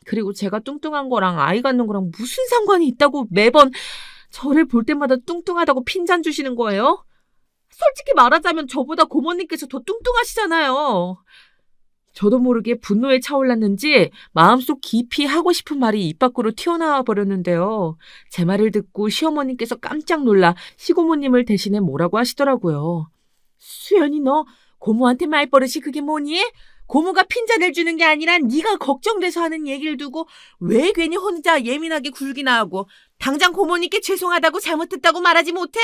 그리고 제가 뚱뚱한 거랑 아이 갖는 거랑 무슨 상관이 있다고 매번 저를 볼 때마다 뚱뚱하다고 핀잔 주시는 거예요? 솔직히 말하자면 저보다 고모님께서 더 뚱뚱하시잖아요. 저도 모르게 분노에 차올랐는지 마음속 깊이 하고 싶은 말이 입 밖으로 튀어나와 버렸는데요. 제 말을 듣고 시어머님께서 깜짝 놀라 시고모님을 대신해 뭐라고 하시더라고요. 수연이 너 고모한테 말버릇이 그게 뭐니? 고모가 핀잔을 주는 게 아니라 네가 걱정돼서 하는 얘기를 두고 왜 괜히 혼자 예민하게 굴기나 하고 당장 고모님께 죄송하다고 잘못했다고 말하지 못해?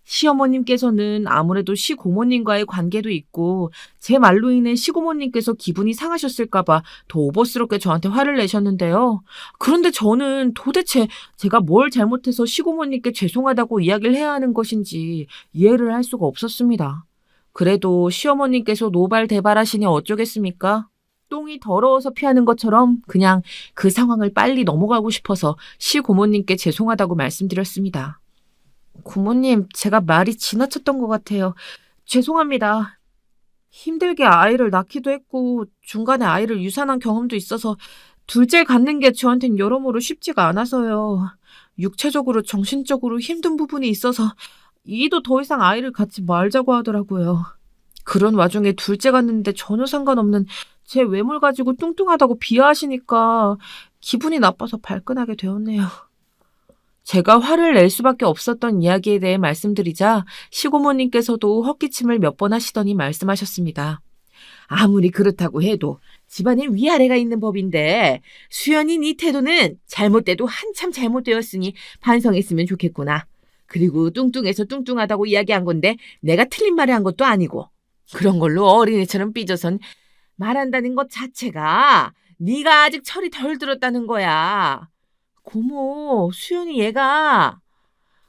시어머님께서는 아무래도 시고모님과의 관계도 있고 제 말로 인해 시고모님께서 기분이 상하셨을까봐 더 오버스럽게 저한테 화를 내셨는데요. 그런데 저는 도대체 제가 뭘 잘못해서 시고모님께 죄송하다고 이야기를 해야 하는 것인지 이해를 할 수가 없었습니다. 그래도 시어머님께서 노발대발하시니 어쩌겠습니까? 똥이 더러워서 피하는 것처럼 그냥 그 상황을 빨리 넘어가고 싶어서 시고모님께 죄송하다고 말씀드렸습니다. 고모님, 제가 말이 지나쳤던 것 같아요. 죄송합니다. 힘들게 아이를 낳기도 했고 중간에 아이를 유산한 경험도 있어서 둘째 갖는 게 저한텐 여러모로 쉽지가 않아서요. 육체적으로 정신적으로 힘든 부분이 있어서 이도 더 이상 아이를 갖지 말자고 하더라고요. 그런 와중에 둘째 갖는데 전혀 상관없는 제 외모를 가지고 뚱뚱하다고 비하하시니까 기분이 나빠서 발끈하게 되었네요. 제가 화를 낼 수밖에 없었던 이야기에 대해 말씀드리자 시고모님께서도 헛기침을 몇 번 하시더니 말씀하셨습니다. 아무리 그렇다고 해도 집안에 위아래가 있는 법인데 수연이 네 태도는 잘못돼도 한참 잘못되었으니 반성했으면 좋겠구나. 그리고 뚱뚱해서 뚱뚱하다고 이야기한 건데 내가 틀린 말을 한 것도 아니고 그런 걸로 어린애처럼 삐져선 말한다는 것 자체가 네가 아직 철이 덜 들었다는 거야. 고모, 수연이 얘가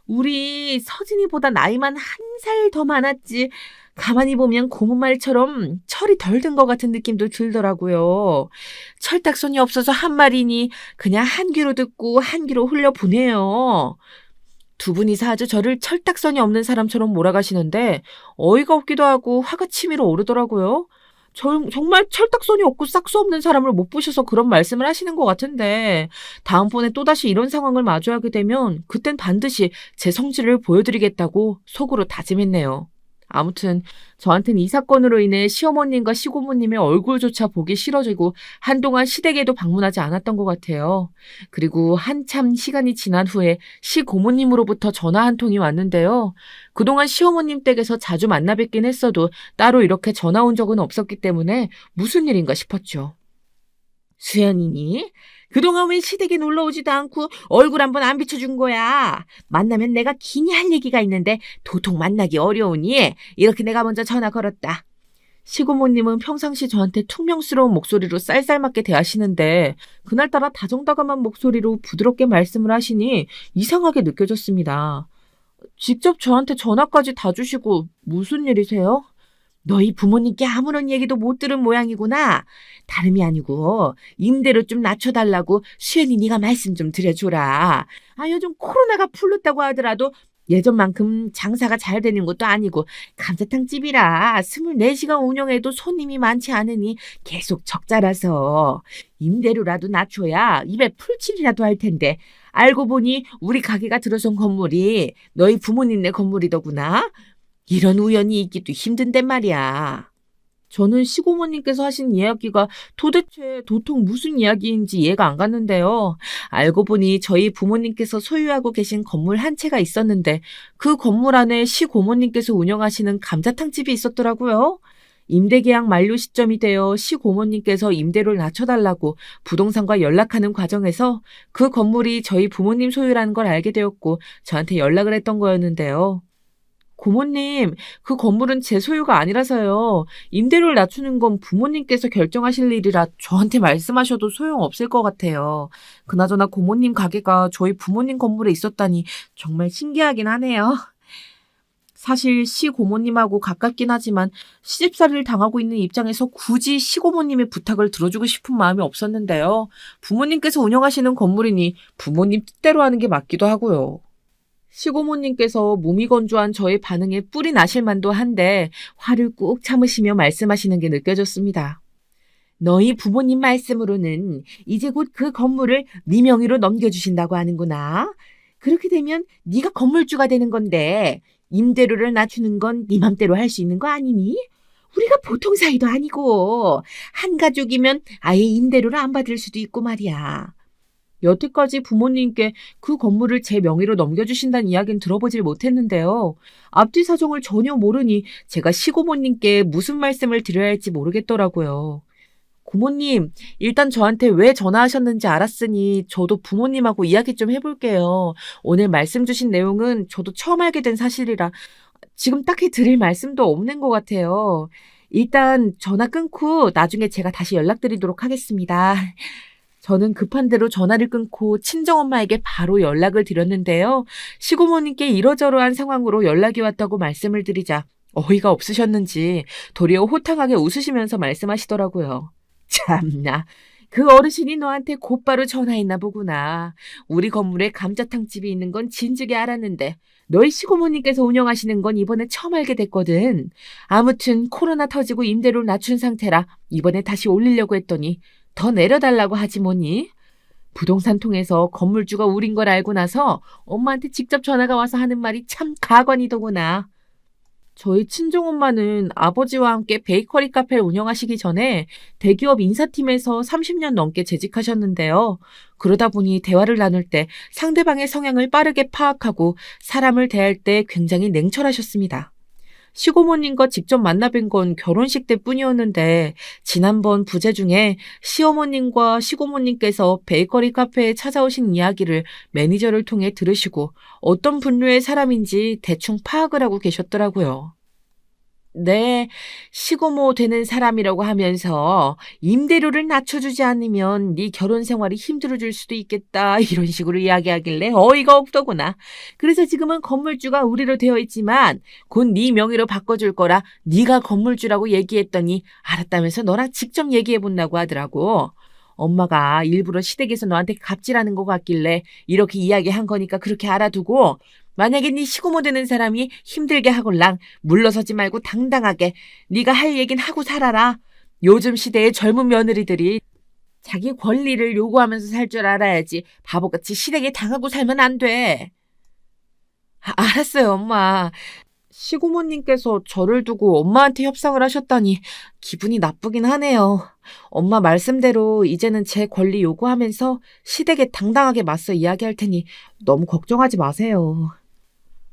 우리 서진이보다 나이만 한 살 더 많았지. 가만히 보면 고모 말처럼 철이 덜 든 것 같은 느낌도 들더라고요. 철딱선이 없어서 한 말이니 그냥 한 귀로 듣고 한 귀로 흘려보내요. 두 분이서 아주 저를 철딱선이 없는 사람처럼 몰아가시는데 어이가 없기도 하고 화가 치밀어 오르더라고요. 정말 철딱선이 없고 싹수 없는 사람을 못 보셔서 그런 말씀을 하시는 것 같은데 다음번에 또다시 이런 상황을 마주하게 되면 그땐 반드시 제 성질을 보여드리겠다고 속으로 다짐했네요. 아무튼 저한텐 이 사건으로 인해 시어머님과 시고모님의 얼굴조차 보기 싫어지고 한동안 시댁에도 방문하지 않았던 것 같아요. 그리고 한참 시간이 지난 후에 시고모님으로부터 전화 한 통이 왔는데요. 그동안 시어머님 댁에서 자주 만나 뵙긴 했어도 따로 이렇게 전화 온 적은 없었기 때문에 무슨 일인가 싶었죠. 수연이니? 그동안 왜 시댁에 놀러 오지도 않고 얼굴 한번 안 비춰준 거야? 만나면 내가 기니 할 얘기가 있는데 도통 만나기 어려우니 이렇게 내가 먼저 전화 걸었다. 시고모님은 평상시 저한테 퉁명스러운 목소리로 쌀쌀맞게 대하시는데 그날따라 다정다감한 목소리로 부드럽게 말씀을 하시니 이상하게 느껴졌습니다. 직접 저한테 전화까지 다 주시고 무슨 일이세요? 너희 부모님께 아무런 얘기도 못 들은 모양이구나. 다름이 아니고 임대료 좀 낮춰달라고 수연이 네가 말씀 좀 드려줘라. 요즘 코로나가 풀렸다고 하더라도 예전만큼 장사가 잘 되는 것도 아니고 감자탕집이라 24시간 운영해도 손님이 많지 않으니 계속 적자라서 임대료라도 낮춰야 입에 풀칠이라도 할 텐데 알고 보니 우리 가게가 들어선 건물이 너희 부모님네 건물이더구나. 이런 우연이 있기도 힘든데 말이야. 저는 시고모님께서 하신 이야기가 도대체 도통 무슨 이야기인지 이해가 안 갔는데요. 알고 보니 저희 부모님께서 소유하고 계신 건물 한 채가 있었는데 그 건물 안에 시고모님께서 운영하시는 감자탕집이 있었더라고요. 임대계약 만료 시점이 되어 시고모님께서 임대료를 낮춰달라고 부동산과 연락하는 과정에서 그 건물이 저희 부모님 소유라는 걸 알게 되었고 저한테 연락을 했던 거였는데요. 고모님, 그 건물은 제 소유가 아니라서요. 임대료를 낮추는 건 부모님께서 결정하실 일이라 저한테 말씀하셔도 소용없을 것 같아요. 그나저나 고모님 가게가 저희 부모님 건물에 있었다니 정말 신기하긴 하네요. 사실 시고모님하고 가깝긴 하지만 시집살이를 당하고 있는 입장에서 굳이 시고모님의 부탁을 들어주고 싶은 마음이 없었는데요. 부모님께서 운영하시는 건물이니 부모님 뜻대로 하는 게 맞기도 하고요. 시고모님께서 몸이 건조한 저의 반응에 뿔이 나실 만도 한데 화를 꾹 참으시며 말씀하시는 게 느껴졌습니다. 너희 부모님 말씀으로는 이제 곧 그 건물을 네 명의로 넘겨주신다고 하는구나. 그렇게 되면 네가 건물주가 되는 건데 임대료를 낮추는 건 네 맘대로 할 수 있는 거 아니니? 우리가 보통 사이도 아니고 한 가족이면 아예 임대료를 안 받을 수도 있고 말이야. 여태까지 부모님께 그 건물을 제 명의로 넘겨주신다는 이야기는 들어보질 못했는데요. 앞뒤 사정을 전혀 모르니 제가 시고모님께 무슨 말씀을 드려야 할지 모르겠더라고요. 고모님, 일단 저한테 왜 전화하셨는지 알았으니 저도 부모님하고 이야기 좀 해볼게요. 오늘 말씀 주신 내용은 저도 처음 알게 된 사실이라 지금 딱히 드릴 말씀도 없는 것 같아요. 일단 전화 끊고 나중에 제가 다시 연락드리도록 하겠습니다. 저는 급한 대로 전화를 끊고 친정엄마에게 바로 연락을 드렸는데요. 시고모님께 이러저러한 상황으로 연락이 왔다고 말씀을 드리자 어이가 없으셨는지 도리어 호탕하게 웃으시면서 말씀하시더라고요. 참나, 그 어르신이 너한테 곧바로 전화했나 보구나. 우리 건물에 감자탕집이 있는 건 진즉에 알았는데 너희 시고모님께서 운영하시는 건 이번에 처음 알게 됐거든. 아무튼 코로나 터지고 임대료를 낮춘 상태라 이번에 다시 올리려고 했더니 더 내려달라고 하지 뭐니? 부동산 통해서 건물주가 우린 걸 알고 나서 엄마한테 직접 전화가 와서 하는 말이 참 가관이더구나. 저희 친정엄마는 아버지와 함께 베이커리 카페를 운영하시기 전에 대기업 인사팀에서 30년 넘게 재직하셨는데요. 그러다 보니 대화를 나눌 때 상대방의 성향을 빠르게 파악하고 사람을 대할 때 굉장히 냉철하셨습니다. 시고모님과 직접 만나 뵌 건 결혼식 때뿐이었는데 지난번 부재 중에 시어머님과 시고모님께서 베이커리 카페에 찾아오신 이야기를 매니저를 통해 들으시고 어떤 분류의 사람인지 대충 파악을 하고 계셨더라고요. 네, 시고모 되는 사람이라고 하면서 임대료를 낮춰주지 않으면 네 결혼 생활이 힘들어질 수도 있겠다 이런 식으로 이야기하길래 어이가 없더구나. 그래서 지금은 건물주가 우리로 되어 있지만 곧 네 명의로 바꿔줄 거라 네가 건물주라고 얘기했더니 알았다면서 너랑 직접 얘기해본다고 하더라고. 엄마가 일부러 시댁에서 너한테 갑질하는 것 같길래 이렇게 이야기한 거니까 그렇게 알아두고 만약에 네 시고모 되는 사람이 힘들게 하골랑 물러서지 말고 당당하게 네가 할 얘긴 하고 살아라. 요즘 시대의 젊은 며느리들이 자기 권리를 요구하면서 살 줄 알아야지 바보같이 시댁에 당하고 살면 안 돼. 알았어요, 엄마. 시고모님께서 저를 두고 엄마한테 협상을 하셨다니 기분이 나쁘긴 하네요. 엄마 말씀대로 이제는 제 권리 요구하면서 시댁에 당당하게 맞서 이야기할 테니 너무 걱정하지 마세요.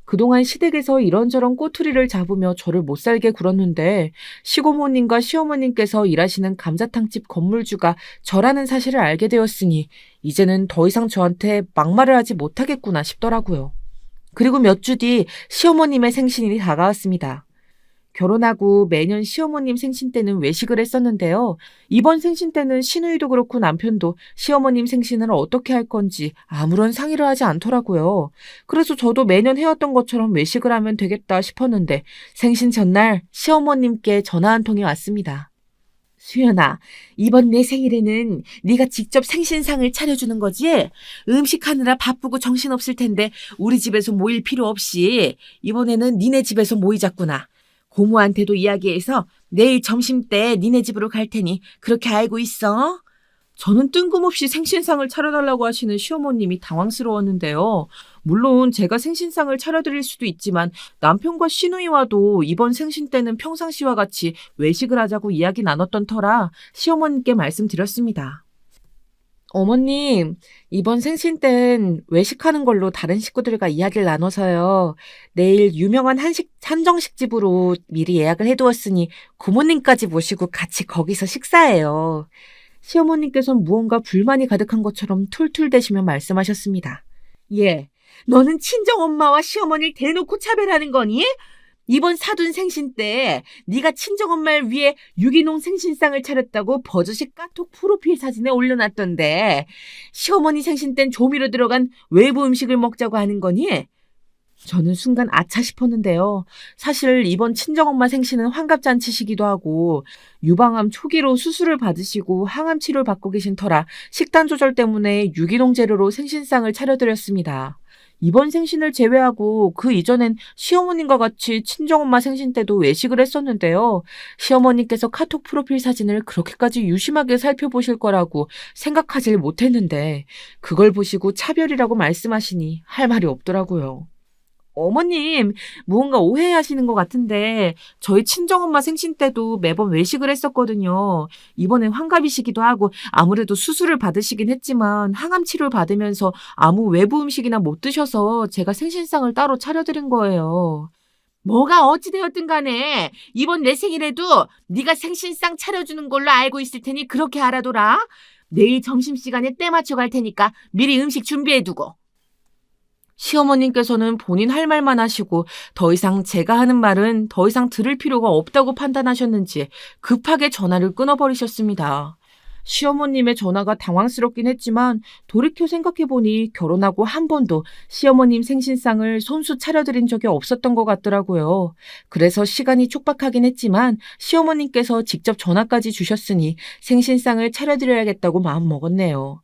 그동안 시댁에서 이런저런 꼬투리를 잡으며 저를 못살게 굴었는데 시고모님과 시어머님께서 일하시는 감자탕집 건물주가 저라는 사실을 알게 되었으니 이제는 더 이상 저한테 막말을 하지 못하겠구나 싶더라고요. 그리고 몇 주 뒤 시어머님의 생신이 다가왔습니다. 결혼하고 매년 시어머님 생신 때는 외식을 했었는데요. 이번 생신 때는 시누이도 그렇고 남편도 시어머님 생신을 어떻게 할 건지 아무런 상의를 하지 않더라고요. 그래서 저도 매년 해왔던 것처럼 외식을 하면 되겠다 싶었는데 생신 전날 시어머님께 전화 한 통이 왔습니다. 수연아, 이번 내 생일에는 네가 직접 생신상을 차려주는 거지? 음식하느라 바쁘고 정신없을 텐데 우리 집에서 모일 필요 없이 이번에는 니네 집에서 모이자꾸나. 고모한테도 이야기해서 내일 점심때 니네 집으로 갈 테니 그렇게 알고 있어. 저는 뜬금없이 생신상을 차려달라고 하시는 시어머님이 당황스러웠는데요. 물론 제가 생신상을 차려드릴 수도 있지만 남편과 시누이와도 이번 생신 때는 평상시와 같이 외식을 하자고 이야기 나눴던 터라 시어머님께 말씀드렸습니다. 어머님, 이번 생신 땐 외식하는 걸로 다른 식구들과 이야기를 나눠서요. 내일 유명한 한정식집으로 미리 예약을 해두었으니 고모님까지 모시고 같이 거기서 식사해요. 시어머님께서는 무언가 불만이 가득한 것처럼 툴툴대시며 말씀하셨습니다. 예, 너는 친정엄마와 시어머니를 대놓고 차별하는 거니? 이번 사돈 생신 때 네가 친정엄마를 위해 유기농 생신상을 차렸다고 버젓이 카톡 프로필 사진에 올려놨던데 시어머니 생신 땐 조미료 들어간 외부 음식을 먹자고 하는 거니? 저는 순간 아차 싶었는데요. 사실 이번 친정엄마 생신은 환갑잔치시기도 하고 유방암 초기로 수술을 받으시고 항암 치료를 받고 계신 터라 식단 조절 때문에 유기농 재료로 생신상을 차려드렸습니다. 이번 생신을 제외하고 그 이전엔 시어머님과 같이 친정엄마 생신 때도 외식을 했었는데요. 시어머님께서 카톡 프로필 사진을 그렇게까지 유심하게 살펴보실 거라고 생각하질 못했는데 그걸 보시고 차별이라고 말씀하시니 할 말이 없더라고요. 어머님, 무언가 오해하시는 것 같은데 저희 친정엄마 생신 때도 매번 외식을 했었거든요. 이번엔 환갑이시기도 하고 아무래도 수술을 받으시긴 했지만 항암 치료를 받으면서 아무 외부 음식이나 못 드셔서 제가 생신상을 따로 차려드린 거예요. 뭐가 어찌되었든 간에 이번 내 생일에도 네가 생신상 차려주는 걸로 알고 있을 테니 그렇게 알아둬라. 내일 점심시간에 때 맞춰 갈 테니까 미리 음식 준비해두고. 시어머님께서는 본인 할 말만 하시고 더 이상 제가 하는 말은 더 이상 들을 필요가 없다고 판단하셨는지 급하게 전화를 끊어버리셨습니다. 시어머님의 전화가 당황스럽긴 했지만 돌이켜 생각해보니 결혼하고 한 번도 시어머님 생신상을 손수 차려드린 적이 없었던 것 같더라고요. 그래서 시간이 촉박하긴 했지만 시어머님께서 직접 전화까지 주셨으니 생신상을 차려드려야겠다고 마음먹었네요.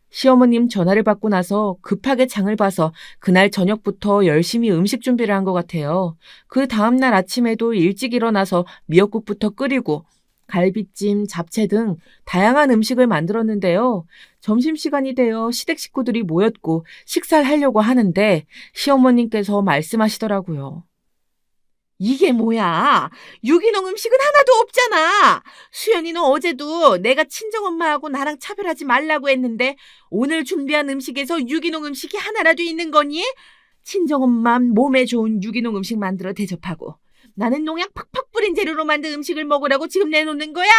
시어머님 전화를 받고 나서 급하게 장을 봐서 그날 저녁부터 열심히 음식 준비를 한 것 같아요. 그 다음날 아침에도 일찍 일어나서 미역국부터 끓이고 갈비찜, 잡채 등 다양한 음식을 만들었는데요. 점심시간이 되어 시댁 식구들이 모였고 식사를 하려고 하는데 시어머님께서 말씀하시더라고요. 이게 뭐야? 유기농 음식은 하나도 없잖아. 수연이는 어제도 내가 친정엄마하고 나랑 차별하지 말라고 했는데 오늘 준비한 음식에서 유기농 음식이 하나라도 있는 거니? 친정엄마 몸에 좋은 유기농 음식 만들어 대접하고 나는 농약 팍팍 뿌린 재료로 만든 음식을 먹으라고 지금 내놓는 거야?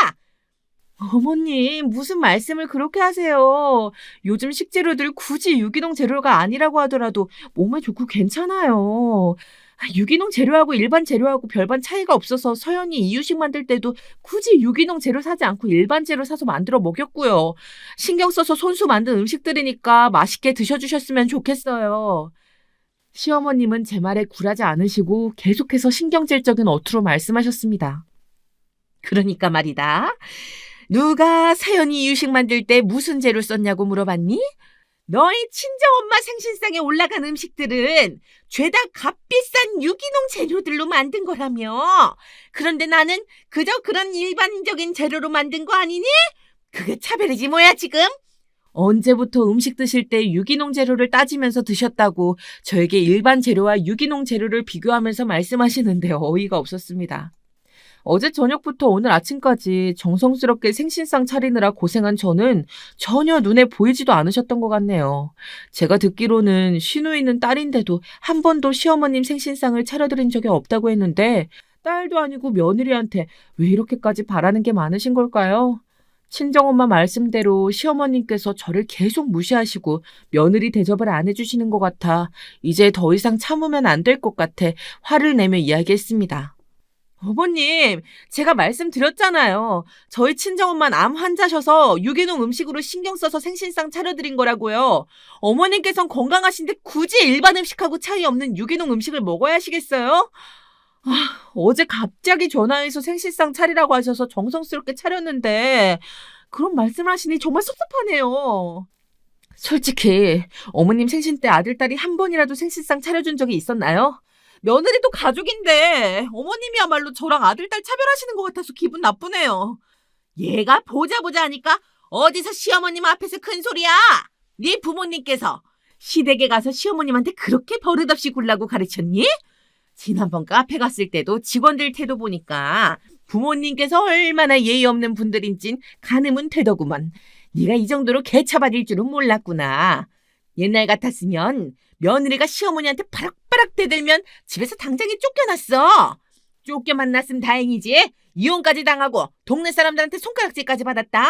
어머님, 무슨 말씀을 그렇게 하세요. 요즘 식재료들 굳이 유기농 재료가 아니라고 하더라도 몸에 좋고 괜찮아요. 유기농 재료하고 일반 재료하고 별반 차이가 없어서 서연이 이유식 만들 때도 굳이 유기농 재료 사지 않고 일반 재료 사서 만들어 먹였고요. 신경 써서 손수 만든 음식들이니까 맛있게 드셔주셨으면 좋겠어요. 시어머님은 제 말에 굴하지 않으시고 계속해서 신경질적인 어투로 말씀하셨습니다. 그러니까 말이다. 누가 서연이 이유식 만들 때 무슨 재료 썼냐고 물어봤니? 너희 친정엄마 생신상에 올라간 음식들은 죄다 값비싼 유기농 재료들로 만든 거라며. 그런데 나는 그저 그런 일반적인 재료로 만든 거 아니니? 그게 차별이지 뭐야 지금? 언제부터 음식 드실 때 유기농 재료를 따지면서 드셨다고 저에게 일반 재료와 유기농 재료를 비교하면서 말씀하시는데 어이가 없었습니다. 어제 저녁부터 오늘 아침까지 정성스럽게 생신상 차리느라 고생한 저는 전혀 눈에 보이지도 않으셨던 것 같네요. 제가 듣기로는 시누이는 딸인데도 한 번도 시어머님 생신상을 차려드린 적이 없다고 했는데 딸도 아니고 며느리한테 왜 이렇게까지 바라는 게 많으신 걸까요? 친정엄마 말씀대로 시어머님께서 저를 계속 무시하시고 며느리 대접을 안 해주시는 것 같아 이제 더 이상 참으면 안 될 것 같아 화를 내며 이야기했습니다. 어머님, 제가 말씀드렸잖아요. 저희 친정엄마는 암 환자셔서 유기농 음식으로 신경 써서 생신상 차려드린 거라고요. 어머님께선 건강하신데 굳이 일반 음식하고 차이 없는 유기농 음식을 먹어야 하시겠어요? 어제 갑자기 전화해서 생신상 차리라고 하셔서 정성스럽게 차렸는데 그런 말씀을 하시니 정말 섭섭하네요. 솔직히 어머님 생신 때 아들, 딸이 한 번이라도 생신상 차려준 적이 있었나요? 며느리도 가족인데 어머님이야말로 저랑 아들, 딸 차별하시는 것 같아서 기분 나쁘네요. 얘가 보자 하니까 어디서 시어머님 앞에서 큰 소리야? 네 부모님께서 시댁에 가서 시어머님한테 그렇게 버릇없이 굴라고 가르쳤니? 지난번 카페 갔을 때도 직원들 태도 보니까 부모님께서 얼마나 예의 없는 분들인진 가늠은 되더구먼. 네가 이 정도로 개차받을 줄은 몰랐구나. 옛날 같았으면 며느리가 시어머니한테 바락바락 대들면 집에서 당장에 쫓겨났어. 쫓겨만 났으면 다행이지. 이혼까지 당하고 동네 사람들한테 손가락질까지 받았다.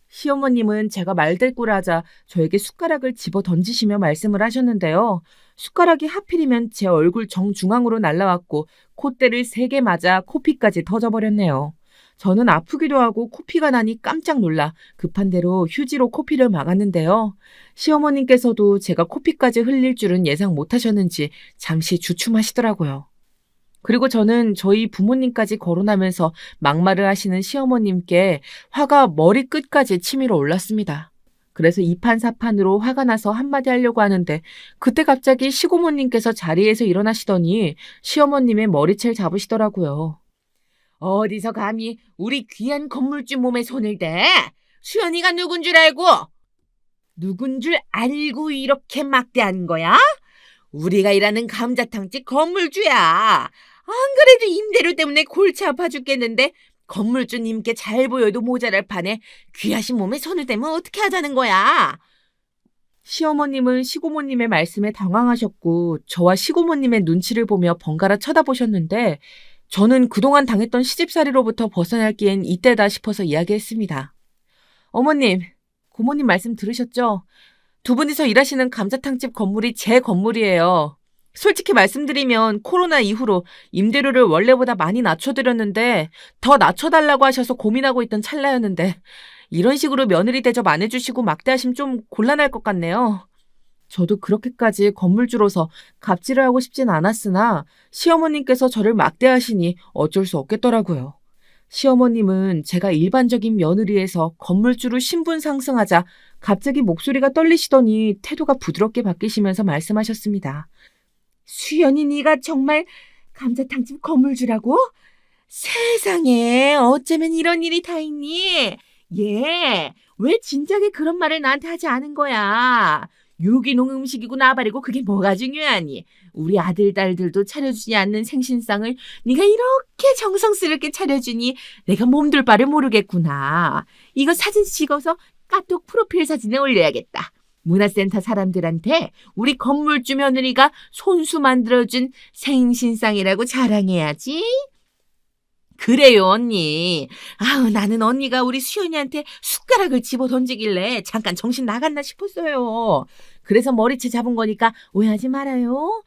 시어머님은 제가 말대꾸를 하자 저에게 숟가락을 집어 던지시며 말씀을 하셨는데요. 숟가락이 하필이면 제 얼굴 정중앙으로 날라왔고 콧대를 3개 맞아 코피까지 터져버렸네요. 저는 아프기도 하고 코피가 나니 깜짝 놀라 급한 대로 휴지로 코피를 막았는데요. 시어머님께서도 제가 코피까지 흘릴 줄은 예상 못하셨는지 잠시 주춤하시더라고요. 그리고 저는 저희 부모님까지 거론하면서 막말을 하시는 시어머님께 화가 머리끝까지 치밀어 올랐습니다. 그래서 이판사판으로 화가 나서 한마디 하려고 하는데 그때 갑자기 시고모님께서 자리에서 일어나시더니 시어머님의 머리채를 잡으시더라고요. 어디서 감히 우리 귀한 건물주 몸에 손을 대? 수연이가 누군 줄 알고? 누군 줄 알고 이렇게 막대하는 거야? 우리가 일하는 감자탕집 건물주야. 안 그래도 임대료 때문에 골치 아파 죽겠는데 건물주님께 잘 보여도 모자랄 판에 귀하신 몸에 손을 대면 어떻게 하자는 거야? 시어머님은 시고모님의 말씀에 당황하셨고 저와 시고모님의 눈치를 보며 번갈아 쳐다보셨는데 저는 그동안 당했던 시집살이로부터 벗어날 기엔 이때다 싶어서 이야기했습니다. 어머님, 고모님 말씀 들으셨죠? 두 분이서 일하시는 감자탕집 건물이 제 건물이에요. 솔직히 말씀드리면 코로나 이후로 임대료를 원래보다 많이 낮춰드렸는데 더 낮춰달라고 하셔서 고민하고 있던 찰나였는데 이런 식으로 며느리 대접 안 해주시고 막대하시면 좀 곤란할 것 같네요. 저도 그렇게까지 건물주로서 갑질을 하고 싶진 않았으나 시어머님께서 저를 막대하시니 어쩔 수 없겠더라고요. 시어머님은 제가 일반적인 며느리에서 건물주로 신분 상승하자 갑자기 목소리가 떨리시더니 태도가 부드럽게 바뀌시면서 말씀하셨습니다. 수연이 네가 정말 감자탕집 건물주라고? 세상에 어쩌면 이런 일이 다 있니? 얘 왜 진작에 그런 말을 나한테 하지 않은 거야? 유기농 음식이고 나발이고 그게 뭐가 중요하니? 우리 아들, 딸들도 차려주지 않는 생신상을 네가 이렇게 정성스럽게 차려주니 내가 몸둘 바를 모르겠구나. 이거 사진 찍어서 카톡 프로필 사진에 올려야겠다. 문화센터 사람들한테 우리 건물주 며느리가 손수 만들어준 생신상이라고 자랑해야지. 그래요, 언니. 아우, 나는 언니가 우리 수연이한테 숟가락을 집어 던지길래 잠깐 정신 나갔나 싶었어요. 그래서 머리채 잡은 거니까 오해하지 말아요.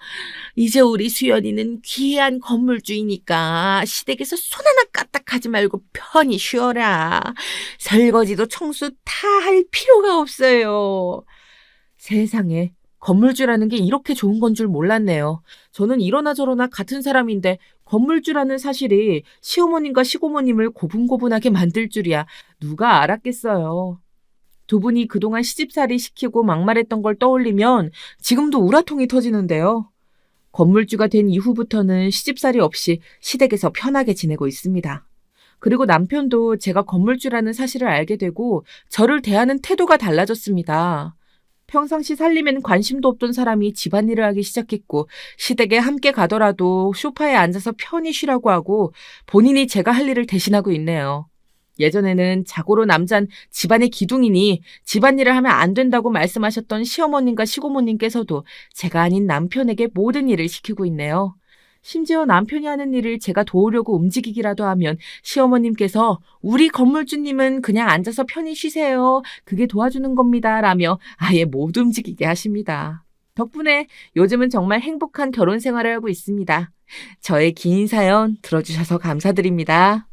이제 우리 수연이는 귀한 건물주이니까 시댁에서 손 하나 까딱하지 말고 편히 쉬어라. 설거지도 청소 다 할 필요가 없어요. 세상에. 건물주라는 게 이렇게 좋은 건 줄 몰랐네요. 저는 이러나 저러나 같은 사람인데 건물주라는 사실이 시어머님과 시고모님을 고분고분하게 만들 줄이야 누가 알았겠어요. 두 분이 그동안 시집살이 시키고 막말했던 걸 떠올리면 지금도 우라통이 터지는데요. 건물주가 된 이후부터는 시집살이 없이 시댁에서 편하게 지내고 있습니다. 그리고 남편도 제가 건물주라는 사실을 알게 되고 저를 대하는 태도가 달라졌습니다. 평상시 살림엔 관심도 없던 사람이 집안일을 하기 시작했고 시댁에 함께 가더라도 소파에 앉아서 편히 쉬라고 하고 본인이 제가 할 일을 대신하고 있네요. 예전에는 자고로 남잔 집안의 기둥이니 집안일을 하면 안 된다고 말씀하셨던 시어머님과 시고모님께서도 제가 아닌 남편에게 모든 일을 시키고 있네요. 심지어 남편이 하는 일을 제가 도우려고 움직이기라도 하면 시어머님께서 우리 건물주님은 그냥 앉아서 편히 쉬세요. 그게 도와주는 겁니다. 라며 아예 못 움직이게 하십니다. 덕분에 요즘은 정말 행복한 결혼 생활을 하고 있습니다. 저의 긴 사연 들어주셔서 감사드립니다.